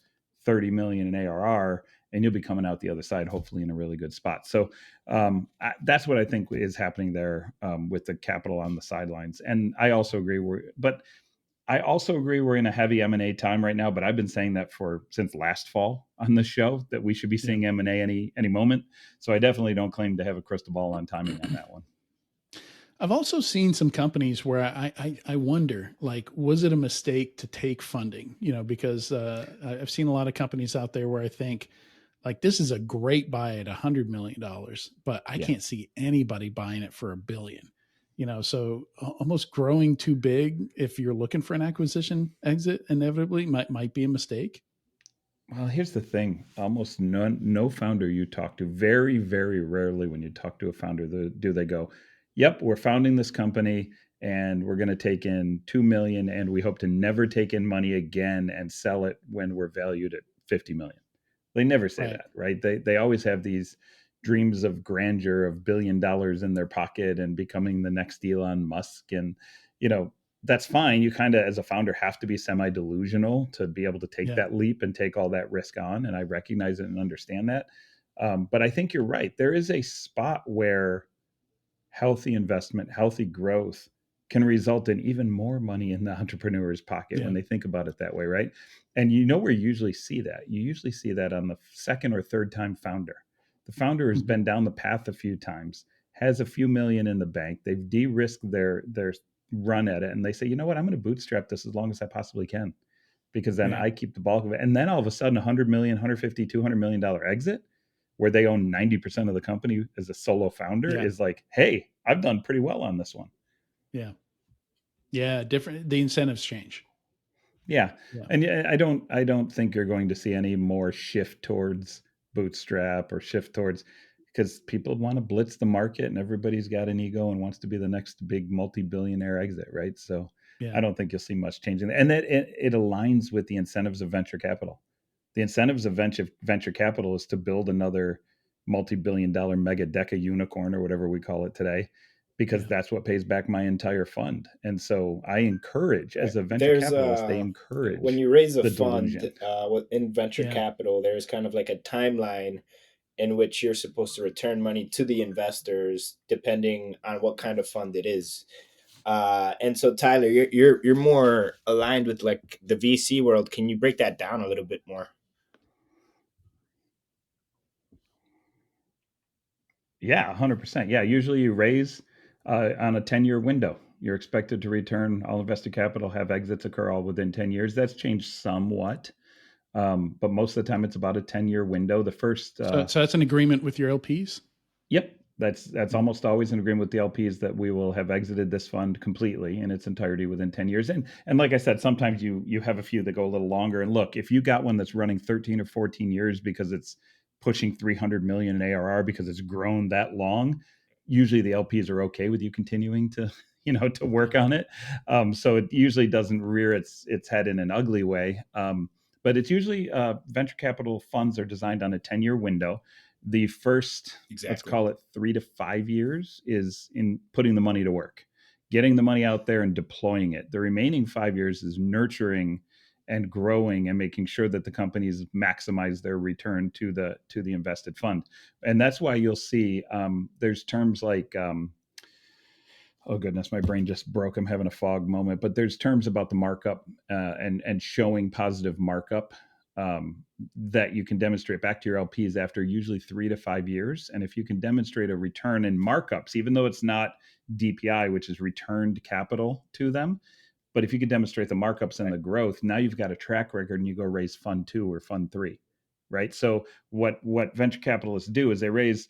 30 million in ARR, and you'll be coming out the other side, hopefully in a really good spot. So that's what I think is happening there with the capital on the sidelines. And I also agree we're in a heavy M&A time right now, but I've been saying that since last fall on the show that we should be seeing M&A any moment. So I definitely don't claim to have a crystal ball on timing on that one. I've also seen some companies where I wonder, like, was it a mistake to take funding? Because I've seen a lot of companies out there where I think, like, this is a great buy at $100 million, but I Yeah. can't see anybody buying it for $1 billion. So almost growing too big if you're looking for an acquisition exit inevitably might be a mistake. Well, here's the thing. Almost no founder you talk to, very, very rarely when you talk to a founder, do they go, yep, we're founding this company and we're going to take in 2 million and we hope to never take in money again and sell it when we're valued at 50 million. They never say Right. that, right? They always have these dreams of grandeur of $1 billion in their pocket and becoming the next Elon Musk. And, you know, that's fine. You kind of, as a founder, have to be semi delusional to be able to take Yeah. that leap and take all that risk on. And I recognize it and understand that. But I think you're right. There is a spot where healthy investment, healthy growth can result in even more money in the entrepreneur's pocket Yeah. when they think about it that way, right? And you know where you usually see that? You usually see that on the second or third time founder. The founder has Mhm. been down the path a few times, has a few million in the bank. They've de-risked their run at it, and they say, you know what, I'm going to bootstrap this as long as I possibly can, because then Yeah. I keep the bulk of it. And then all of a sudden, 100 million, 150, $200 million exit, where they own 90% of the company as a solo founder, Yeah. is like, hey, I've done pretty well on this one. Yeah. Yeah. Different. The incentives change. Yeah. Yeah. And I don't think you're going to see any more shift towards bootstrap or shift towards, because people want to blitz the market and everybody's got an ego and wants to be the next big multi-billionaire exit, right? So Yeah. I don't think you'll see much changing. And that it aligns with the incentives of venture capital. The incentives of venture capital is to build another multi-billion dollar mega deca unicorn or whatever we call it today, because Yeah. that's what pays back my entire fund. And so I encourage, Right. as a venture There's capitalist, they when encourage you raise a the fund delusion. in venture Yeah. capital, there's kind of like a timeline in which you're supposed to return money to the investors depending on what kind of fund it is. And so Tyler, you're more aligned with like the VC world. Can you break that down a little bit more? Yeah, 100%. Yeah, usually you raise on a 10-year window. You're expected to return all invested capital, have exits occur all within 10 years. That's changed somewhat, but most of the time it's about a 10-year window. The first So that's an agreement with your LPs. Yep, that's Yeah. almost always in agreement with the LPs that we will have exited this fund completely in its entirety within 10 years. And like I said, sometimes you have a few that go a little longer. And look, if you got one that's running 13 or 14 years because it's pushing 300 million in ARR because it's grown that long, usually the LPs are okay with you continuing to to Yeah. work on it. So it usually doesn't rear its head in an ugly way. But it's usually venture capital funds are designed on a 10-year window. The first, let's Exactly. call it 3 to 5 years, is in putting the money to work, getting the money out there and deploying it. The remaining 5 years is nurturing and growing and making sure that the companies maximize their return to the invested fund. And that's why you'll see there's terms like oh goodness, my brain just broke. I'm having a fog moment. But there's terms about the markup and showing positive markup that you can demonstrate back to your LPs after usually 3 to 5 years. And if you can demonstrate a return in markups, even though it's not DPI, which is returned capital to them, but if you can demonstrate the markups and Right. the growth, now you've got a track record and you go raise fund two or fund three, right? So what venture capitalists do is they raise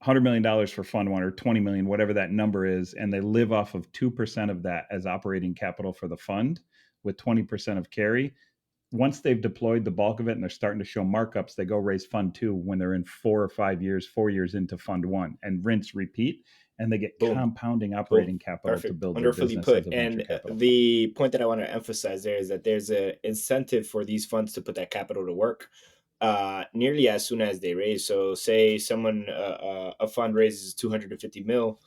$100 million for fund one or 20 million, whatever that number is, and they live off of 2% of that as operating capital for the fund with 20% of carry. Once they've deployed the bulk of it and they're starting to show markups, they go raise fund two when they're in 4 or 5 years, 4 years into fund one, and rinse, repeat, and they get Boom. compounding Boom. operating capital to Perfect. build their Wonderfully business as put. a venture And capital fund. the point that I want to emphasize there is that there's a incentive for these funds to put that capital to work nearly as soon as they raise. So say someone a fund raises 250 mil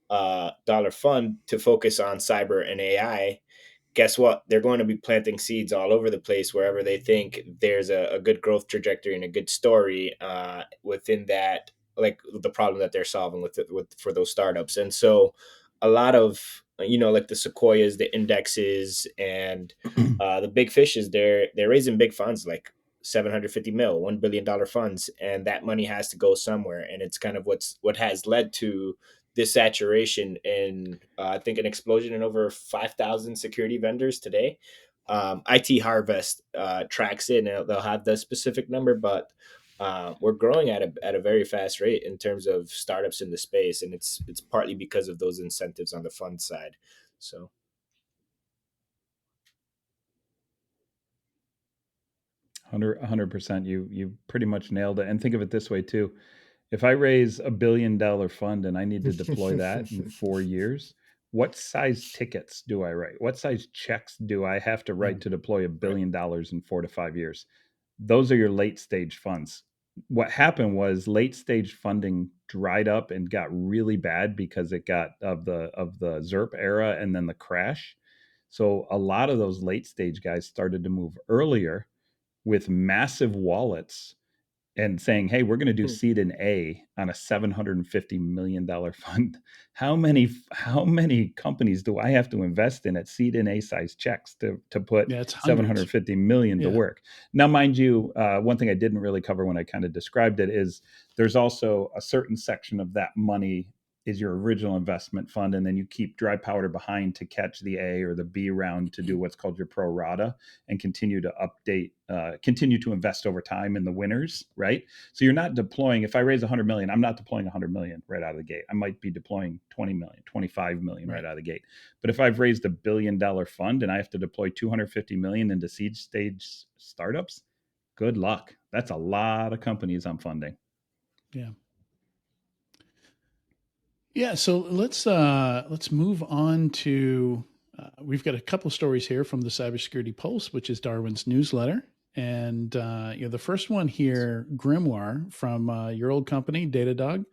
dollar fund to focus on cyber and AI. Guess what? They're going to be planting seeds all over the place wherever they think there's a good growth trajectory and a good story within that, like the problem that they're solving with for those startups. And so, a lot of like the Sequoias, the indexes, and the big fishes, they're raising big funds like 750 mil, $1 billion funds, and that money has to go somewhere. And it's kind of what has led to this saturation and I think an explosion in over 5,000 security vendors today. IT Harvest tracks it, and they'll have the specific number, but we're growing at a very fast rate in terms of startups in the space, and it's partly because of those incentives on the fund side. So 100%. You pretty much nailed it. And think of it this way too: if I raise $1 billion fund and I need to deploy that in 4 years, what size tickets do I write? What size checks do I have to write to deploy $1 right. billion in 4 to 5 years? Those are your late stage funds. What happened was late stage funding dried up and got really bad because it got of the ZERP era and then the crash. So a lot of those late stage guys started to move earlier with massive wallets and saying, "Hey, we're going to do Hmm. seed in A on a $750 million fund." How many companies do I have to invest in at seed in A size checks to put Yeah, it's hundreds. 750 million to Yeah. work? Now, mind you, one thing I didn't really cover when I kind of described it is there's also a certain section of that money is your original investment fund, and then you keep dry powder behind to catch the A or the B round to do what's called your pro rata and continue to update, continue to invest over time in the winners, right? So you're not deploying. If I raise 100 million, I'm not deploying 100 million right out of the gate. I might be deploying 20 million, 25 million right Right. out of the gate. But if I've raised $1 billion fund and I have to deploy 250 million into seed stage startups, good luck. That's a lot of companies I'm funding. Yeah. Yeah, so let's move on to we've got a couple stories here from the Cybersecurity Pulse, which is Darwin's newsletter, and the first one here, Grimoire from your old company, Datadog,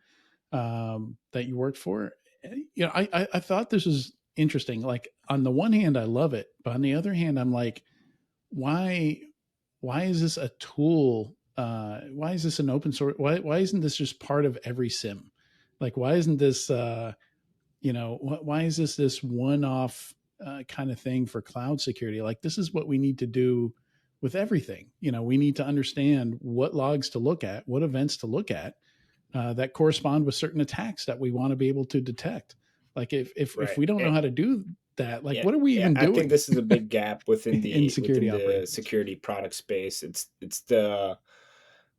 that you worked for. I thought this was interesting. Like on the one hand, I love it, but on the other hand, I'm like, why why is this a tool? Why is this an open source? Why isn't this just part of every sim? Like why isn't this why is this one off kind of thing for cloud security? Like this is what we need to do with everything. We need to understand what logs to look at, what events to look at that correspond with certain attacks that we want to be able to detect. Like if Right. we don't know how to do that, like Yeah, what are we yeah. even I think doing this is a big gap within in the security operations? security product space. It's the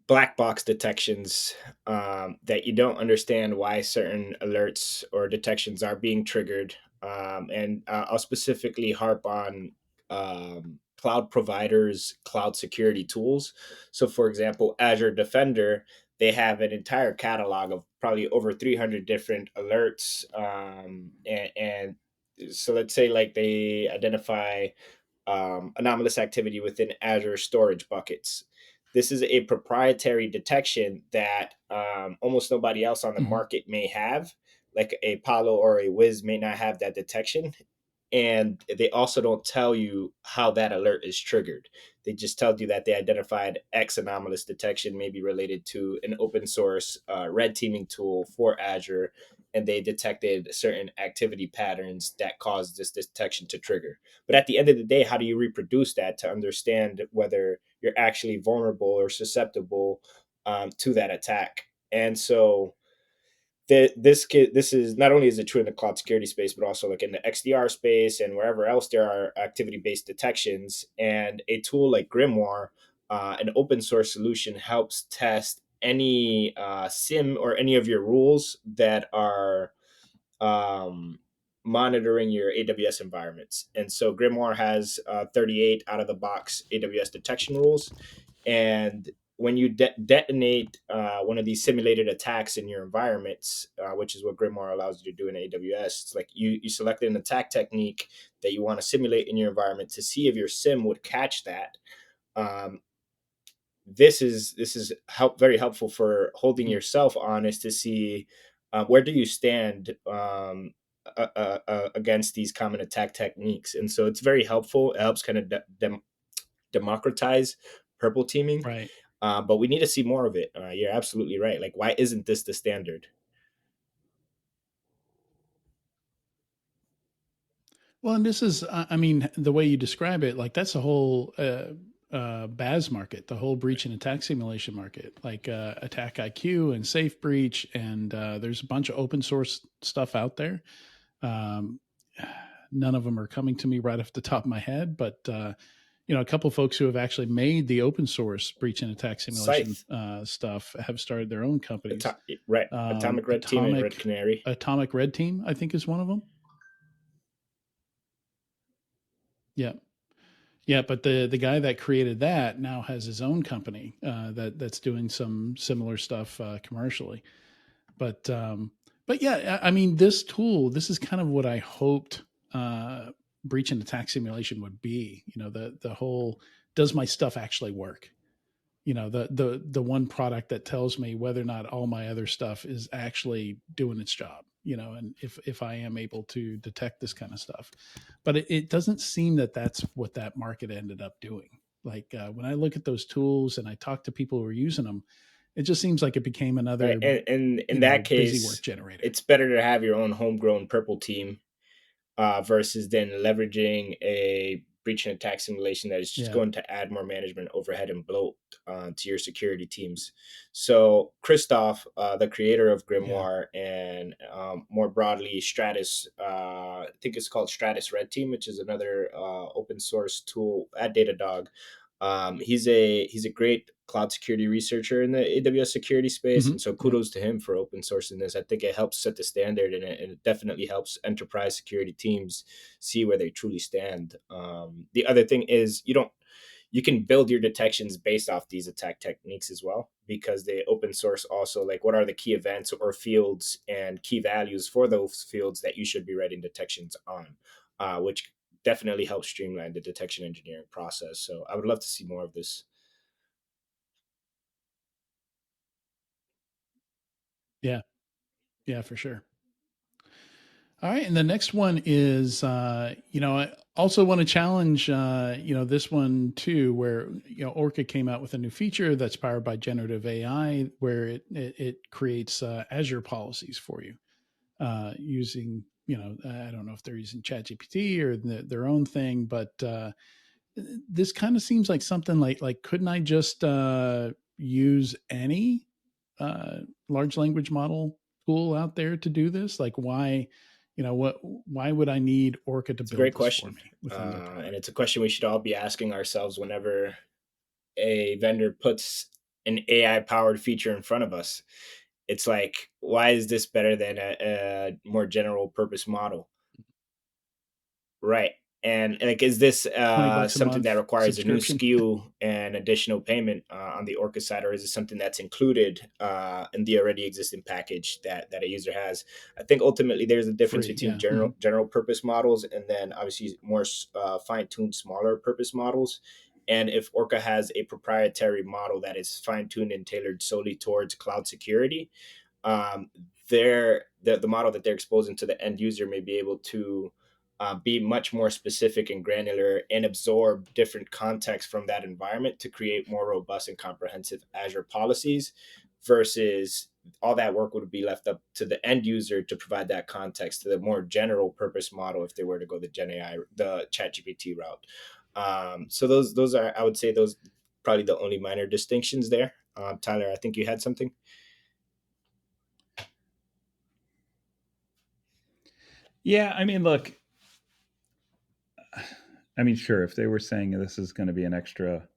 black box detections that you don't understand why certain alerts or detections are being triggered. And I'll specifically harp on cloud providers, cloud security tools. So, for example, Azure Defender, they have an entire catalog of probably over 300 different alerts. And so, let's say like they identify anomalous activity within Azure storage buckets. This is a proprietary detection that almost nobody else on the Mhm. market may have. Like a Palo or a Wiz may not have that detection, and they also don't tell you how that alert is triggered. They just tell you that they identified X anomalous detection, maybe related to an open source red teaming tool for Azure, and they detected certain activity patterns that caused this detection to trigger. But at the end of the day, how do you reproduce that to understand whether you're actually vulnerable or susceptible to that attack? And so this is not only is it true in the cloud security space, but also like in the XDR space and wherever else there are activity based detections. And a tool like Grimoire, an open source solution, helps test any SIM or any of your rules that are um, monitoring your AWS environments. And so Grimoire has 38 out of the box AWS detection rules. And when you detonate one of these simulated attacks in your environments, which is what Grimoire allows you to do in AWS, it's like you select an attack technique that you want to simulate in your environment to see if your SIM would catch that. Um, this is very helpful for holding yourself honest to see where do you stand against these common attack techniques. And so it's very helpful. It helps kind of democratize purple teaming, Right. but we need to see more of it. You're absolutely right. Like, why isn't this the standard? Well, and this is, I mean, the way you describe it, like that's a whole BAS market, the whole breach and attack simulation market, like Attack IQ and Safe Breach, and there's a bunch of open source stuff out there. Um, None of them are coming to me right off the top of my head, but a couple of folks who have actually made the open source breach and attack simulation Scythe, stuff have started their own companies. Atomic Red Team and Red Canary. Atomic Red Team, I think, is one of them. Yeah. Yeah, but the guy that created that now has his own company that's doing some similar stuff commercially. But yeah, I mean, this tool, this is kind of what I hoped breach and attack simulation would be. The whole, does my stuff actually work? The one product that tells me whether or not all my other stuff is actually doing its job. And if I am able to detect this kind of stuff, but it doesn't seem that that's what that market ended up doing. Like when I look at those tools and I talk to people who are using them, it just seems like it became another And in that busy work case, generator. it's better to have your own homegrown purple team versus then leveraging a breach and attack simulation that is just going to add more management overhead and bloat to your security teams. So Christoph, the creator of Grimoire, and more broadly Stratus, I think it's called Stratus Red Team, which is another open source tool at Datadog. He's a great cloud security researcher in the AWS security space, and so kudos to him for open sourcing this. I think it helps set the standard, and it definitely helps enterprise security teams see where they truly stand. The other thing is you can build your detections based off these attack techniques as well, because they open source also, like, what are the key events or fields and key values for those fields that you should be writing detections on, which definitely helps streamline the detection engineering process. So I would love to see more of this. Yeah, for sure. All right, and the next one is, I also want to challenge, this one too, where Orca came out with a new feature that's powered by generative AI, where it creates Azure policies for you using, I don't know if they're using ChatGPT or their own thing, but this kind of seems like something like couldn't I just use any large language model tool out there to do this? Like, why, why would I need Orca to It's a build great this for question. me within their product? And it's a question we should all be asking ourselves whenever a vendor puts an AI powered feature in front of us. It's like, why is this better than a more general purpose model? Right. And like, is this $20 a something that month requires a new subscription. SKU and additional payment on the Orca side, or is it something that's included in the already existing package that a user has? I think ultimately there's a difference Free, between yeah. Mm-hmm. general purpose models and then obviously more fine tuned, smaller purpose models. And if Orca has a proprietary model that is fine tuned and tailored solely towards cloud security, um, the model that they're exposing to the end user may be able to be much more specific and granular and absorb different contexts from that environment to create more robust and comprehensive Azure policies, versus all that work would be left up to the end user to provide that context to the more general purpose model if they were to go the Gen AI, the ChatGPT route. So those are, I would say, those probably the only minor distinctions there. Tyler, I think you had something. Yeah, I mean, look, I mean, sure, if they were saying this is going to be an extra,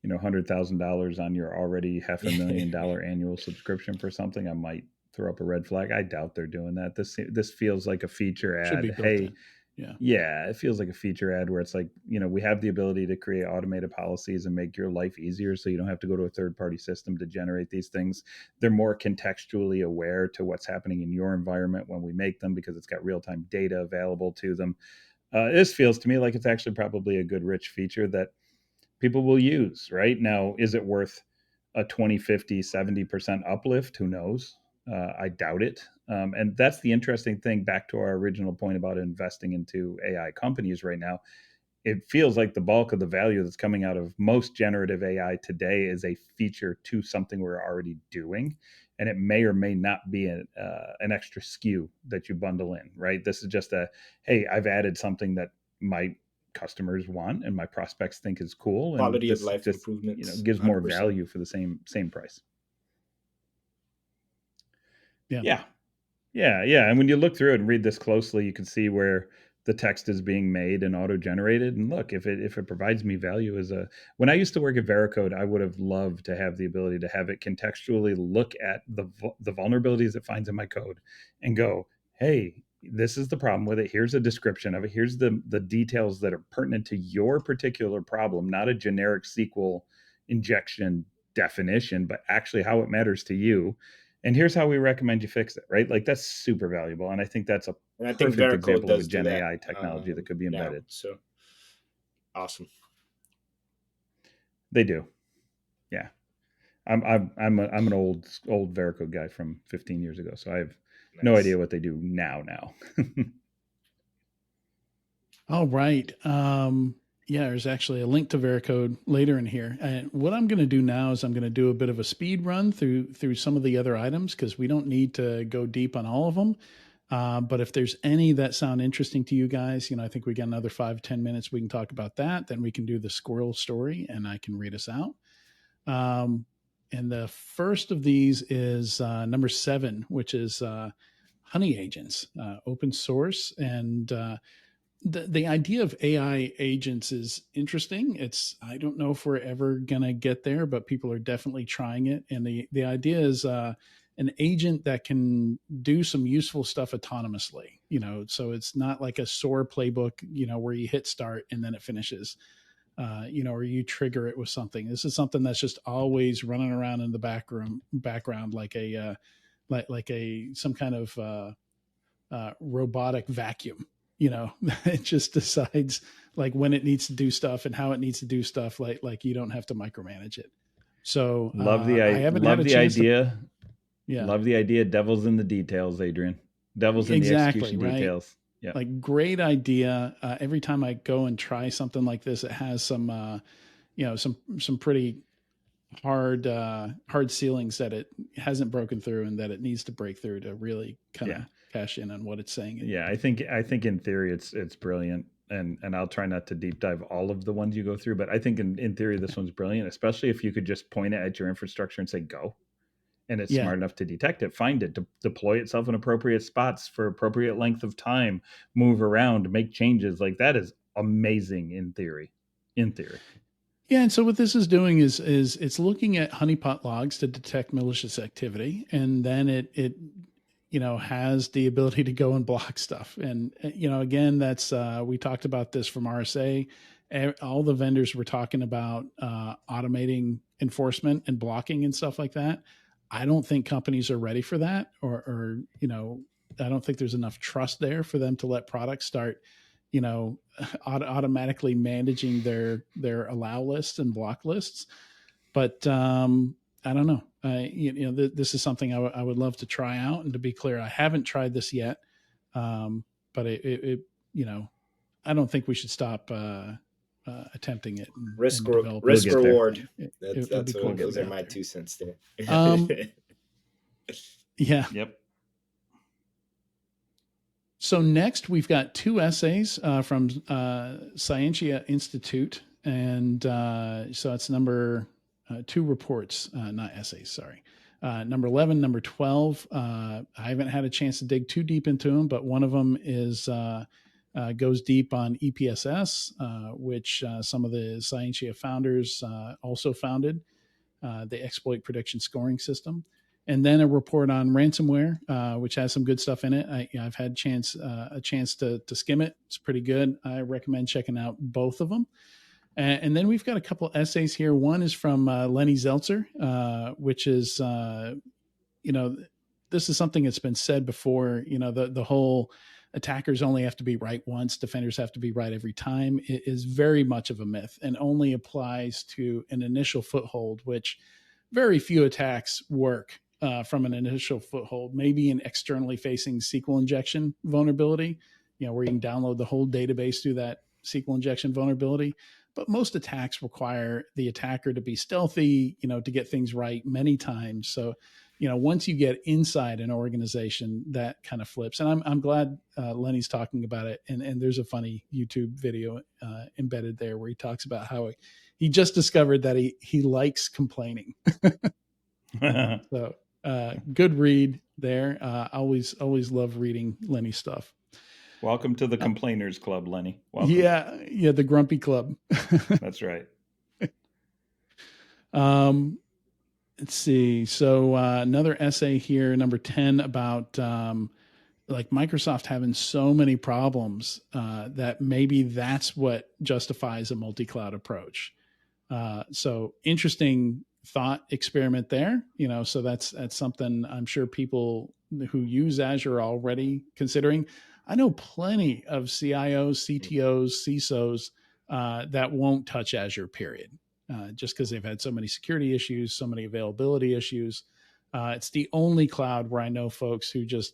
$100,000 on your already $500,000 annual subscription for something, I might throw up a red flag. I doubt they're doing that. This feels like a feature Should be ad. built Hey, in. Yeah. yeah, it feels like a feature ad where it's like, we have the ability to create automated policies and make your life easier so you don't have to go to a third-party system to generate these things. They're more contextually aware to what's happening in your environment when we make them, because it's got real-time data available to them. This feels to me like it's actually probably a good, rich feature that people will use. Right now, is it worth a 20, 50, 70% uplift? Who knows? I doubt it. And that's the interesting thing, back to our original point about investing into AI companies right now. It feels like the bulk of the value that's coming out of most generative AI today is a feature to something we're already doing. And it may or may not be an extra SKU that you bundle in, right? This is just hey, I've added something that my customers want and my prospects think is cool, and Quality of this life just, you know, improvements, gives more 100%. value for the same price. Yeah. And when you look through it and read this closely, you can see where the text is being made and auto generated. And look, if it provides me value as a, when I used to work at Veracode, I would have loved to have the ability to have it contextually look at the vulnerabilities it finds in my code and go, hey, this is the problem with it. Here's a description of it. Here's the details that are pertinent to your particular problem, not a generic SQL injection definition, but actually how it matters to you. And here's how we recommend you fix it, right? Like that's super valuable. And I think that's a And I think perfect Veracode example of a does do Gen that AI technology that could be now. embedded. So awesome. They do. Yeah. I'm an old Veracode guy from 15 years ago. So I have no idea what they do now. All right. Yeah, there's actually a link to Veracode later in here. And what I'm going to do now is I'm going to do a bit of a speed run through some of the other items because we don't need to go deep on all of them. But if there's any that sound interesting to you guys, you know, I think we got another 5-10 minutes. We can talk about that. Then we can do the squirrel story and I can read us out. And the first of these is number 7, which is HoneyAgents, open source. And the idea of AI agents is interesting. I don't know if we're ever going to get there, but people are definitely trying it. And the idea is an agent that can do some useful stuff autonomously, you know, so it's not like a SOAR playbook, you know, where you hit start and then it finishes, you know, or you trigger it with something. This is something that's just always running around in the background like a, some kind of robotic vacuum. You know, it just decides like when it needs to do stuff and how it needs to do stuff. Like you don't have to micromanage it. So I haven't had a chance idea. Yeah, love the idea. Devil's in the details, Adrian. Devil's in the exactly, execution right? details. Yeah, Like great idea. Every time I go and try something like this, it has some, you know, some pretty hard ceilings that it hasn't broken through and that it needs to break through to really kind of cash in on what it's saying. Yeah, I think in theory it's brilliant, and I'll try not to deep dive all of the ones you go through, but I think in theory this one's brilliant, especially if you could just point it at your infrastructure and say go, and it's smart enough to detect it, find it, deploy itself in appropriate spots for appropriate length of time, move around, make changes. Like that is amazing in theory. Yeah, and so what this is doing is it's looking at honeypot logs to detect malicious activity, and then it you know has the ability to go and block stuff. And you know, again, that's we talked about this from RSA. All the vendors were talking about automating enforcement and blocking and stuff like that. I don't think companies are ready for that, or you know, I don't think there's enough trust there for them to let products start, you know, automatically managing their allow lists and block lists. But I don't know. You know, this is something I would love to try out. And to be clear, I haven't tried this yet. But it you know, I don't think we should stop attempting it and developing. Risk reward. It'd That's be cool. those are my 2 cents there. Yeah. Yep. So next we've got 2 essays from Scientia Institute, and so it's number 2 reports, not essays. Sorry, number 11, number 12. I haven't had a chance to dig too deep into them, but one of them is goes deep on EPSS, which some of the Scientia founders also founded, the exploit prediction scoring system. And then a report on ransomware, which has some good stuff in it. I've had a chance to skim it. It's pretty good. I recommend checking out both of them. And then we've got a couple essays here. One is from Lenny Zeltzer, which is, you know, this is something that's been said before. You know, the whole attackers only have to be right once, defenders have to be right every time. It is very much of a myth and only applies to an initial foothold, which very few attacks work from an initial foothold. Maybe an externally facing SQL injection vulnerability, you know, where you can download the whole database through that SQL injection vulnerability. But most attacks require the attacker to be stealthy, you know, to get things right many times. So, once you get inside an organization, that kind of flips. And I'm glad Lenny's talking about it. And there's a funny YouTube video embedded there where he talks about how he just discovered that he likes complaining. So good read there. Always love reading Lenny's stuff. Welcome to the Complainers Club, Lenny. Welcome. Yeah, the Grumpy Club. That's right. Let's see. So another essay here, number 10, about like Microsoft having so many problems that maybe that's what justifies a multi-cloud approach. So interesting thought experiment there. So that's something I'm sure people who use Azure are already considering. I know plenty of CIOs, CTOs, CISOs that won't touch Azure, period. Just because they've had so many security issues, so many availability issues. It's the only cloud where I know folks who just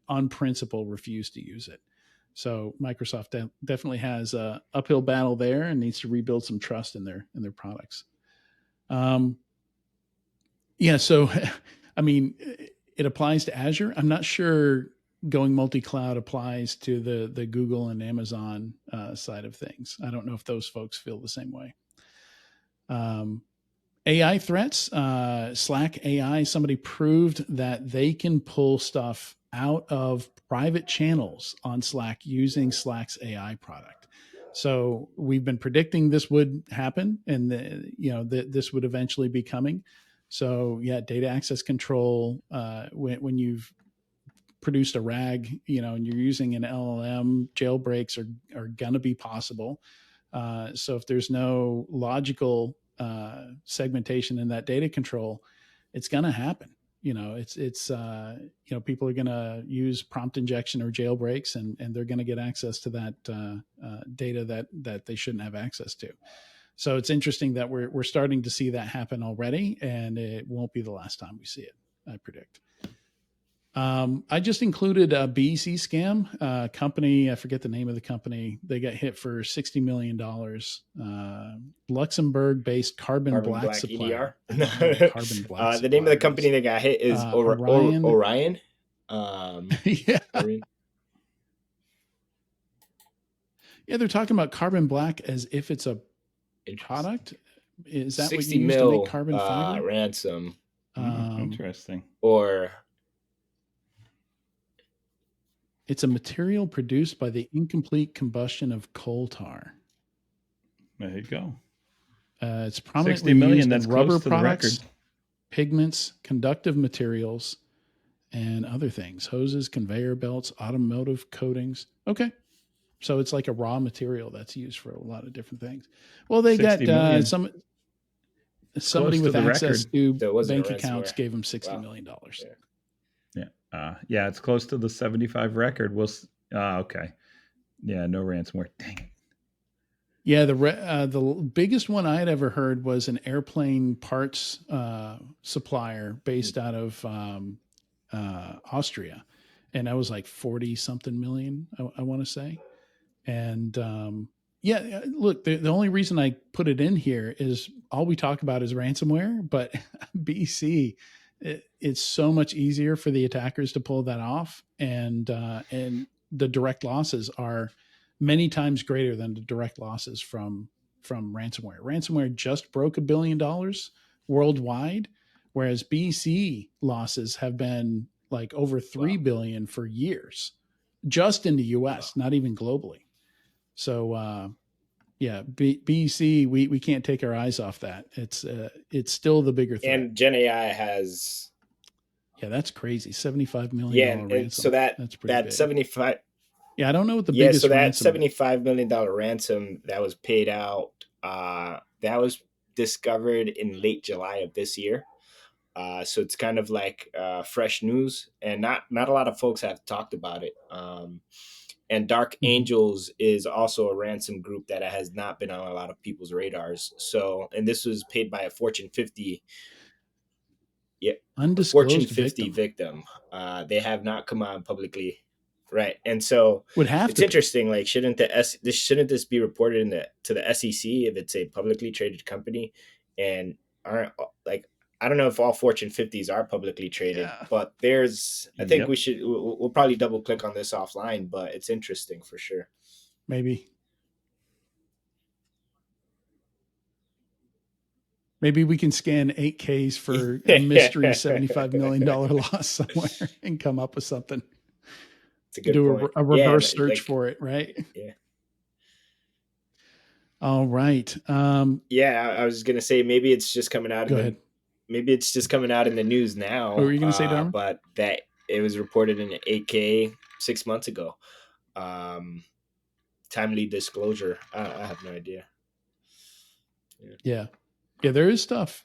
on principle refuse to use it. So Microsoft definitely has an uphill battle there and needs to rebuild some trust in their products. So I mean, it applies to Azure. I'm not sure going multi-cloud applies to the Google and Amazon side of things. I don't know if those folks feel the same way. AI threats, Slack AI, somebody proved that they can pull stuff out of private channels on Slack using Slack's AI product. So we've been predicting this would happen, and this would eventually be coming. So data access control, when you've produced a RAG, and you're using an LLM, jailbreaks are going to be possible. So if there's no logical segmentation in that data control, it's going to happen. It's people are going to use prompt injection or jailbreaks, and they're going to get access to that data that they shouldn't have access to. So it's interesting that we're starting to see that happen already, and it won't be the last time we see it, I predict. I just included a BEC scam company. I forget the name of the company. They got hit for $60 million. Luxembourg-based carbon black supplier. Carbon black. The name of the company that got hit is Orion. Orion. Yeah, they're talking about carbon black as if it's a product. Is that what you use to make carbon fiber? Ransom. Interesting. Or it's a material produced by the incomplete combustion of coal tar. There you go. It's prominently used in rubber products, pigments, conductive materials, and other things. Hoses, conveyor belts, automotive coatings. Okay. So it's like a raw material that's used for a lot of different things. Well, they got somebody with access to bank accounts gave them $60 million. Yeah, it's close to the 75 record. Okay. Yeah, no ransomware. Dang it. Yeah, the biggest one I had ever heard was an airplane parts supplier based out of Austria, and that was like 40 something million, I want to say. And look, the only reason I put it in here is all we talk about is ransomware, but BC. It's so much easier for the attackers to pull that off, and the direct losses are many times greater than the direct losses from ransomware. Ransomware just broke $1 billion worldwide, whereas BC losses have been like over 3 billion for years, just in the US, not even globally. So BC, we can't take our eyes off that. It's still the bigger threat. And Gen AI has, that's crazy. $75 million ransom. So that's pretty big. 75. Yeah, I don't know what the biggest. So that $75 million ransom that was paid out, that was discovered in late July of this year. So it's kind of like fresh news, and not a lot of folks have talked about it. And Dark Angels is also a ransom group that has not been on a lot of people's radars. So, and this was paid by a Fortune 50. Yeah. Undisclosed Fortune 50 victim. They have not come on publicly. Right. And so it's interesting. Like, shouldn't this be reported to the SEC if it's a publicly traded company? And I don't know if all Fortune 50s are publicly traded, Yeah, but I think Yep. we'll probably double click on this offline, but it's interesting for sure. maybe. Maybe we can scan 8Ks for a mystery $75 million loss somewhere and come up with something. It's a good Do point. a Yeah, reverse and search like, for it, right? yeah. All right. Yeah, I was gonna say maybe it's just coming out Go ahead. in the news What were now, you going to say, Darwin? but that it was reported in 8K 6 months ago. Timely disclosure. I have no idea. Yeah. Yeah, there is stuff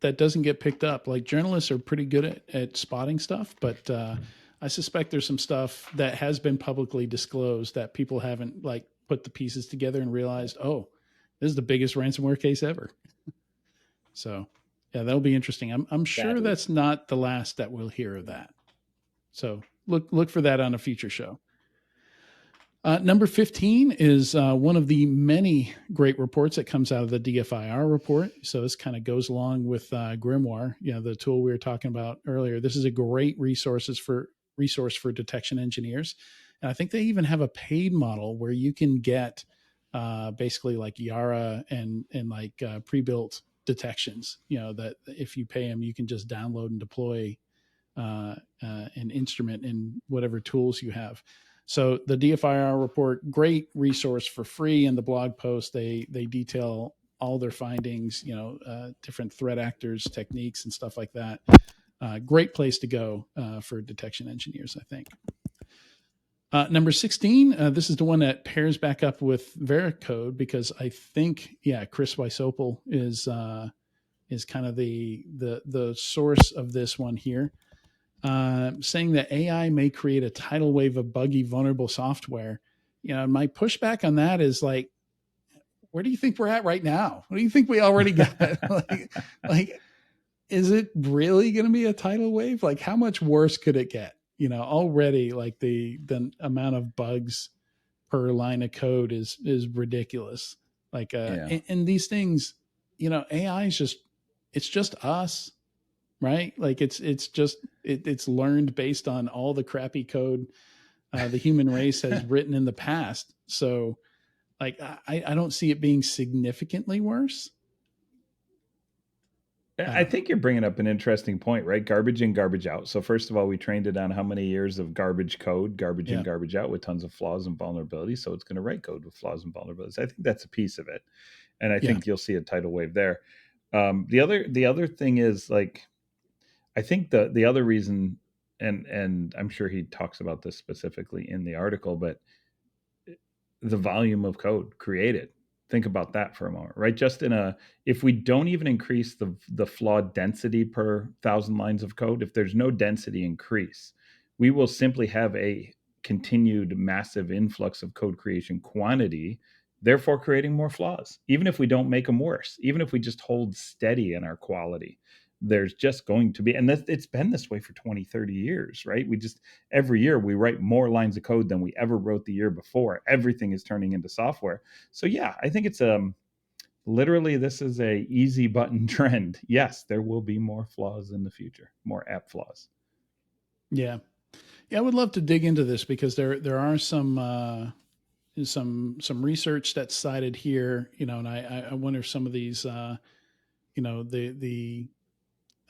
that doesn't get picked up. Like journalists are pretty good at spotting stuff, but I suspect there's some stuff that has been publicly disclosed that people haven't like put the pieces together and realized, oh, this is the biggest ransomware case ever. So yeah, that'll be interesting. I'm sure Sadly. that's not the last that we'll hear of that. So look for that on a future show. Number 15 is one of the many great reports that comes out of the DFIR report. So this kind of goes along with Grimoire, the tool we were talking about earlier. This is a great resource for detection engineers. And I think they even have a paid model where you can get basically like Yara and like pre-built detections, that if you pay them, you can just download and deploy an instrument in whatever tools you have. So the DFIR report, great resource for free. In the blog post, they detail all their findings, different threat actors, techniques, and stuff like that. Great place to go for detection engineers, I think. Number 16, this is the one that pairs back up with Veracode because I think, Chris Weisopel is kind of the source of this one here. Saying that AI may create a tidal wave of buggy, vulnerable software. My pushback on that is like, where do you think we're at right now? What do you think we already got? like, is it really going to be a tidal wave? Like, how much worse could it get? Already like the amount of bugs per line of code is ridiculous. Like, and these things, AI is it's just us, right? Like it's learned based on all the crappy code the human race has written in the past. So like I don't see it being significantly worse. I think you're bringing up an interesting point, right? Garbage in, garbage out. So first of all, we trained it on how many years of garbage code, garbage in, garbage out, with tons of flaws and vulnerabilities. So it's going to write code with flaws and vulnerabilities. I think that's a piece of it, and I think you'll see a tidal wave there. The other thing is, like, I think the other reason, and I'm sure he talks about this specifically in the article, but the volume of code created. Think about that for a moment, right? Just if we don't even increase the flawed density per 1,000 lines of code, if there's no density increase, we will simply have a continued massive influx of code creation quantity, therefore creating more flaws. Even if we don't make them worse, even if we just hold steady in our quality, there's just going to be, and it's been this way for 20, 30 years, right? Every year we write more lines of code than we ever wrote the year before. Everything is turning into software. So yeah, I think it's literally, this is a easy button trend. Yes, there will be more flaws in the future, more app flaws. Yeah, I would love to dig into this because there are some research that's cited here, and I wonder if some of these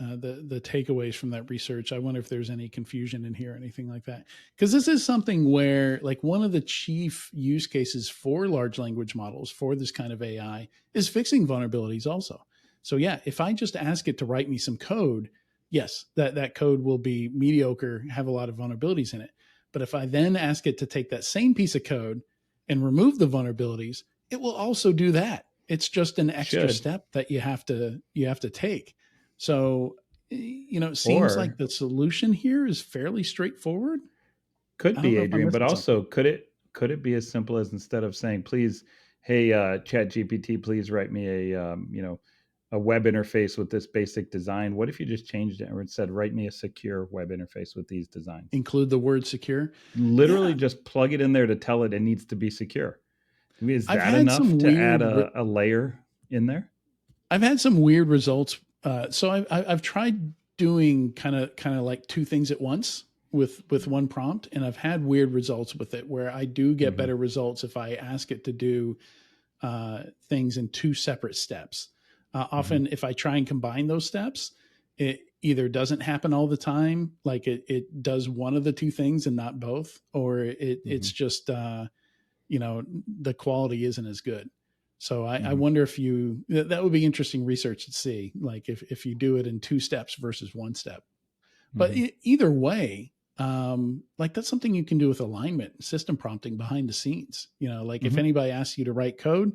the takeaways from that research. I wonder if there's any confusion in here or anything like that. Because this is something where, like, one of the chief use cases for large language models for this kind of AI is fixing vulnerabilities also. So yeah, if I just ask it to write me some code, yes, that code will be mediocre, have a lot of vulnerabilities in it. But if I then ask it to take that same piece of code and remove the vulnerabilities, it will also do that. It's just an extra step that you have to take. So, it seems like the solution here is fairly straightforward. Could be, Adrian, but also something. could it be as simple as, instead of saying, please, hey, Chat GPT, please write me a web interface with this basic design. What if you just changed it and said, write me a secure web interface with these designs? Include the word secure. Literally just plug it in there to tell it needs to be secure. Is that enough to add a layer in there? I've had some weird results So I've tried doing kind of like two things at once with one prompt, and I've had weird results with it where I do get better results if I ask it to do things in two separate steps. Often, if I try and combine those steps, it either doesn't happen all the time, like it does one of the two things and not both, or it's just the quality isn't as good. So I wonder if that would be interesting research to see, like if you do it in two steps versus one step. But either way, like that's something you can do with alignment, system prompting behind the scenes. Like if anybody asks you to write code,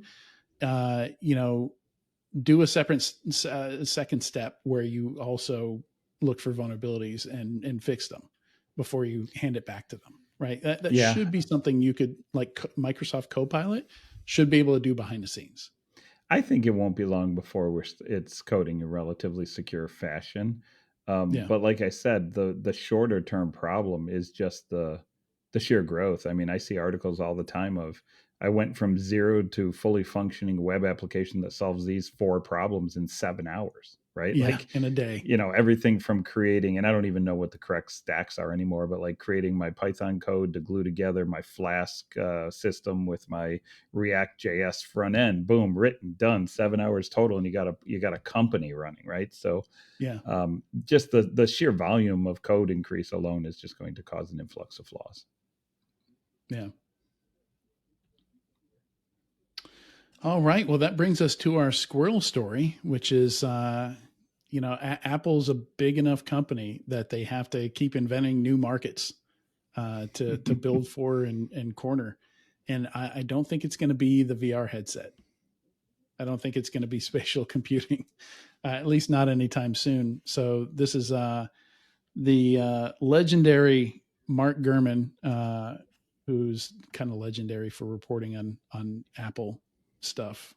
do a separate second step where you also look for vulnerabilities and fix them before you hand it back to them. Right. That should be something you could, like Microsoft Copilot should be able to do behind the scenes. I think it won't be long before it's coding in relatively secure fashion. But like I said, the shorter term problem is just the sheer growth. I mean, I see articles all the time of I went from 0 to fully functioning web application that solves these 4 problems in 7 hours, right? Yeah, like in a day. Everything from creating, and I don't even know what the correct stacks are anymore, but like creating my Python code to glue together my Flask system with my React JS front end, boom, written, done, 7 hours total, and you got a company running, right? So yeah, just the sheer volume of code increase alone is just going to cause an influx of flaws. Yeah. All right. Well, that brings us to our squirrel story, which is, Apple's a big enough company that they have to keep inventing new markets to build for and corner. And I don't think it's going to be the VR headset. I don't think it's going to be spatial computing, at least not anytime soon. So this is the legendary Mark Gurman, who's kind of legendary for reporting on Apple stuff.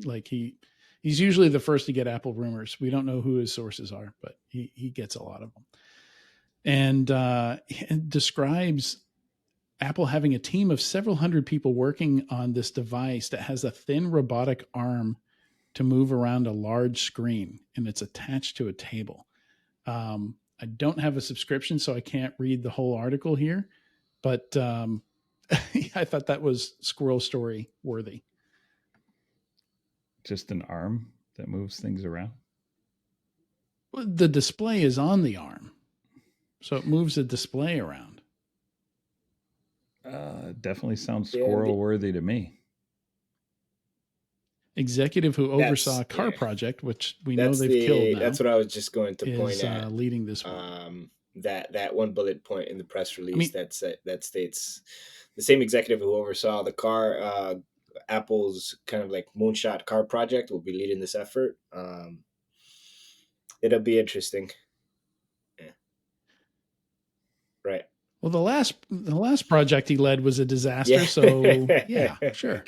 Like he's usually the first to get Apple rumors. We don't know who his sources are, but he gets a lot of them. And describes Apple having a team of several hundred people working on this device that has a thin robotic arm to move around a large screen, and it's attached to a table. I don't have a subscription, so I can't read the whole article here, but I thought that was squirrel story worthy. Just an arm that moves things around? The display is on the arm, so it moves the display around. Definitely sounds squirrel worthy to me. Executive who oversaw a car project, which we know they've killed now. That's what I was just going to point at. Leading this one. That one bullet point in the press release that states the same executive who oversaw the car, Apple's kind of like moonshot car project, will be leading this effort. It'll be interesting. Yeah. Right. Well, the last project he led was a disaster. So yeah, sure.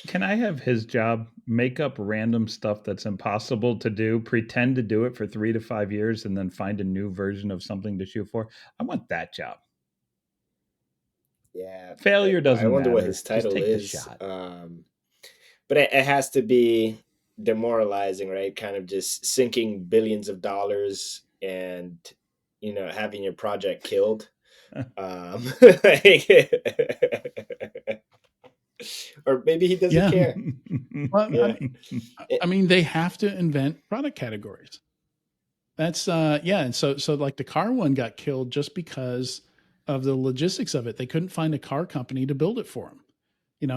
Can I have his job? Make up random stuff that's impossible to do, pretend to do it for 3 to 5 years, and then find a new version of something to shoot for. I want that job. Yeah. Failure doesn't matter. I wonder what his title is. But it has to be demoralizing, right? Kind of just sinking billions of dollars and, having your project killed. Or maybe he doesn't care. Well, I mean, they have to invent product categories. That's and so like the car one got killed just because of the logistics of it. They couldn't find a car company to build it for them.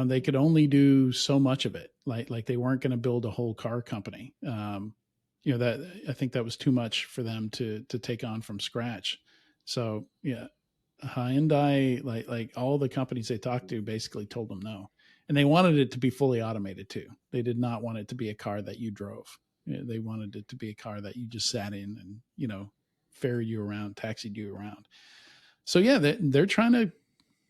They could only do so much of it. Like they weren't going to build a whole car company. That I think that was too much for them to take on from scratch. So yeah. Hyundai, like all the companies they talked to basically told them no. And they wanted it to be fully automated too. They did not want it to be a car that you drove. They wanted it to be a car that you just sat in and, ferried you around, taxied you around. So yeah, they're trying to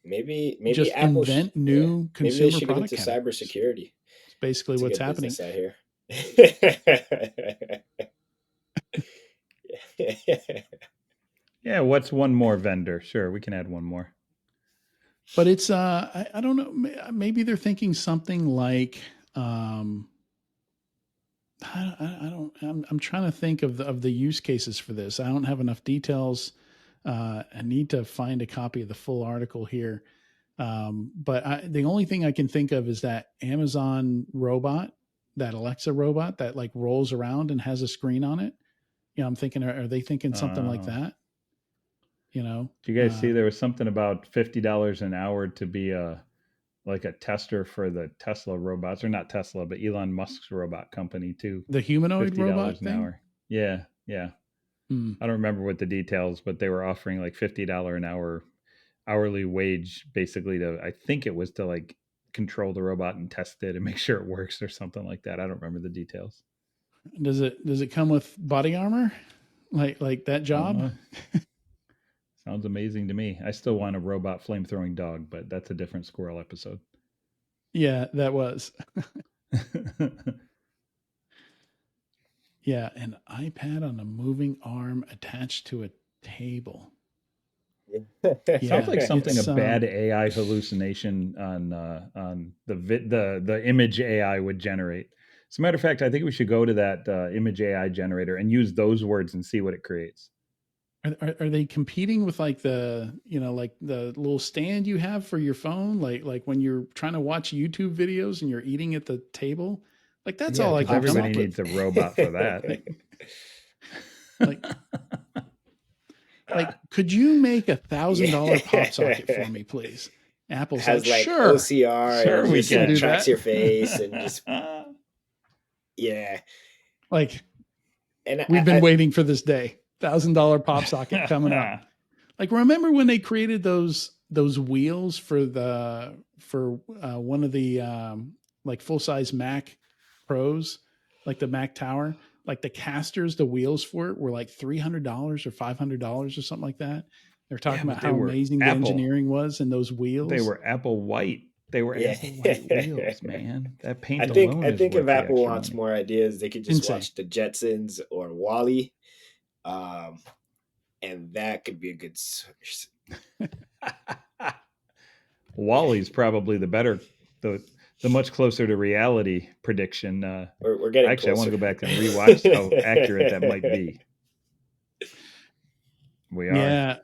maybe just Apple invent new consumer maybe they should product get into cybersecurity. It's basically what's happening out here. Yeah, what's one more vendor? Sure, we can add one more. But it's I don't know. Maybe they're thinking something like I don't. I'm trying to think of the use cases for this. I don't have enough details. I need to find a copy of the full article here. But the only thing I can think of is that Amazon robot, that Alexa robot that like rolls around and has a screen on it. You know, I'm thinking, are they thinking something like that? You know, do you guys see there was something about $50 an hour to be like a tester for the Tesla robots, or not Tesla, but Elon Musk's robot company too. The humanoid robot an thing? hour. Yeah. I don't remember what the details, but they were offering like $50 an hour hourly wage, basically I think it was to like control the robot and test it and make sure it works or something like that. I don't remember the details. Does it come with body armor? Like that job? Sounds amazing to me. I still want a robot flamethrowing dog, but that's a different squirrel episode. Yeah, that was. Yeah, an iPad on a moving arm attached to a table. Sounds like something a bad AI hallucination on the image AI would generate. As a matter of fact, I think we should go to that image AI generator and use those words and see what it creates. Are they competing with like the little stand you have for your phone, like when you're trying to watch YouTube videos and you're eating at the table? Like that's all I can. Everybody needs a robot for that. like, could you make $1,000 pop socket for me, please? Apple's has like sure. OCR, sure, and we can tracks your face and just Like, and we've been waiting for this day. $1,000 pop socket coming up. Like, remember when they created those wheels for one of the like full size Mac Pros, like the Mac Tower, like the casters, the wheels for it were like $300 or $500 or something like that. They're talking about how amazing the engineering was in those wheels. They were Apple white. They were Apple white wheels, man. That paint I think if Apple wants more ideas, they could just watch the Jetsons or Wall-E. And that could be a good source. Wall-E's probably the much closer to reality prediction. We're getting actually closer. I want to go back and rewatch how accurate that might be. We are. Yeah.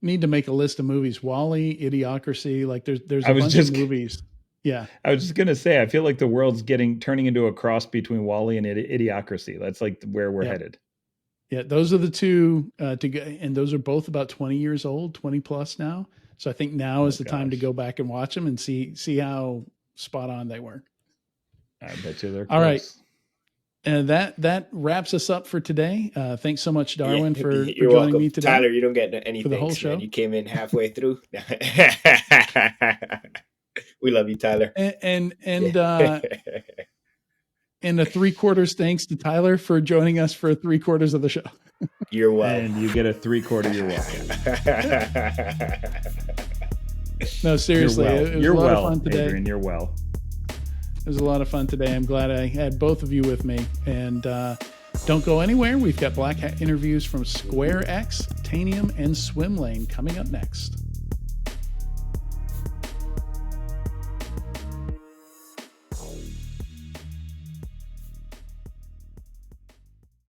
Need to make a list of movies. Wall-E, Idiocracy. Like there's a bunch of movies. Yeah. I was just gonna say, I feel like the world's turning into a cross between Wall-E and Idiocracy. That's like where we're headed. Yeah, those are the two to go, and those are both about 20 years old, 20 plus now. So I think now is the time to go back and watch them and see how spot on they were. I bet you they're close. All right. And that wraps us up for today. Thanks so much, Darwin, for joining me today. Tyler, you don't get any for the whole show. Man. You came in halfway through. We love you, Tyler. And a 3/4 thanks to Tyler for joining us for 3/4 of the show. You're welcome. And you get a 3/4 you're welcome. No, seriously. It was a lot of fun today. Adrian, you're well. It was a lot of fun today. I'm glad I had both of you with me. And don't go anywhere. We've got Black Hat interviews from SquareX, Tanium, and Swim Lane coming up next.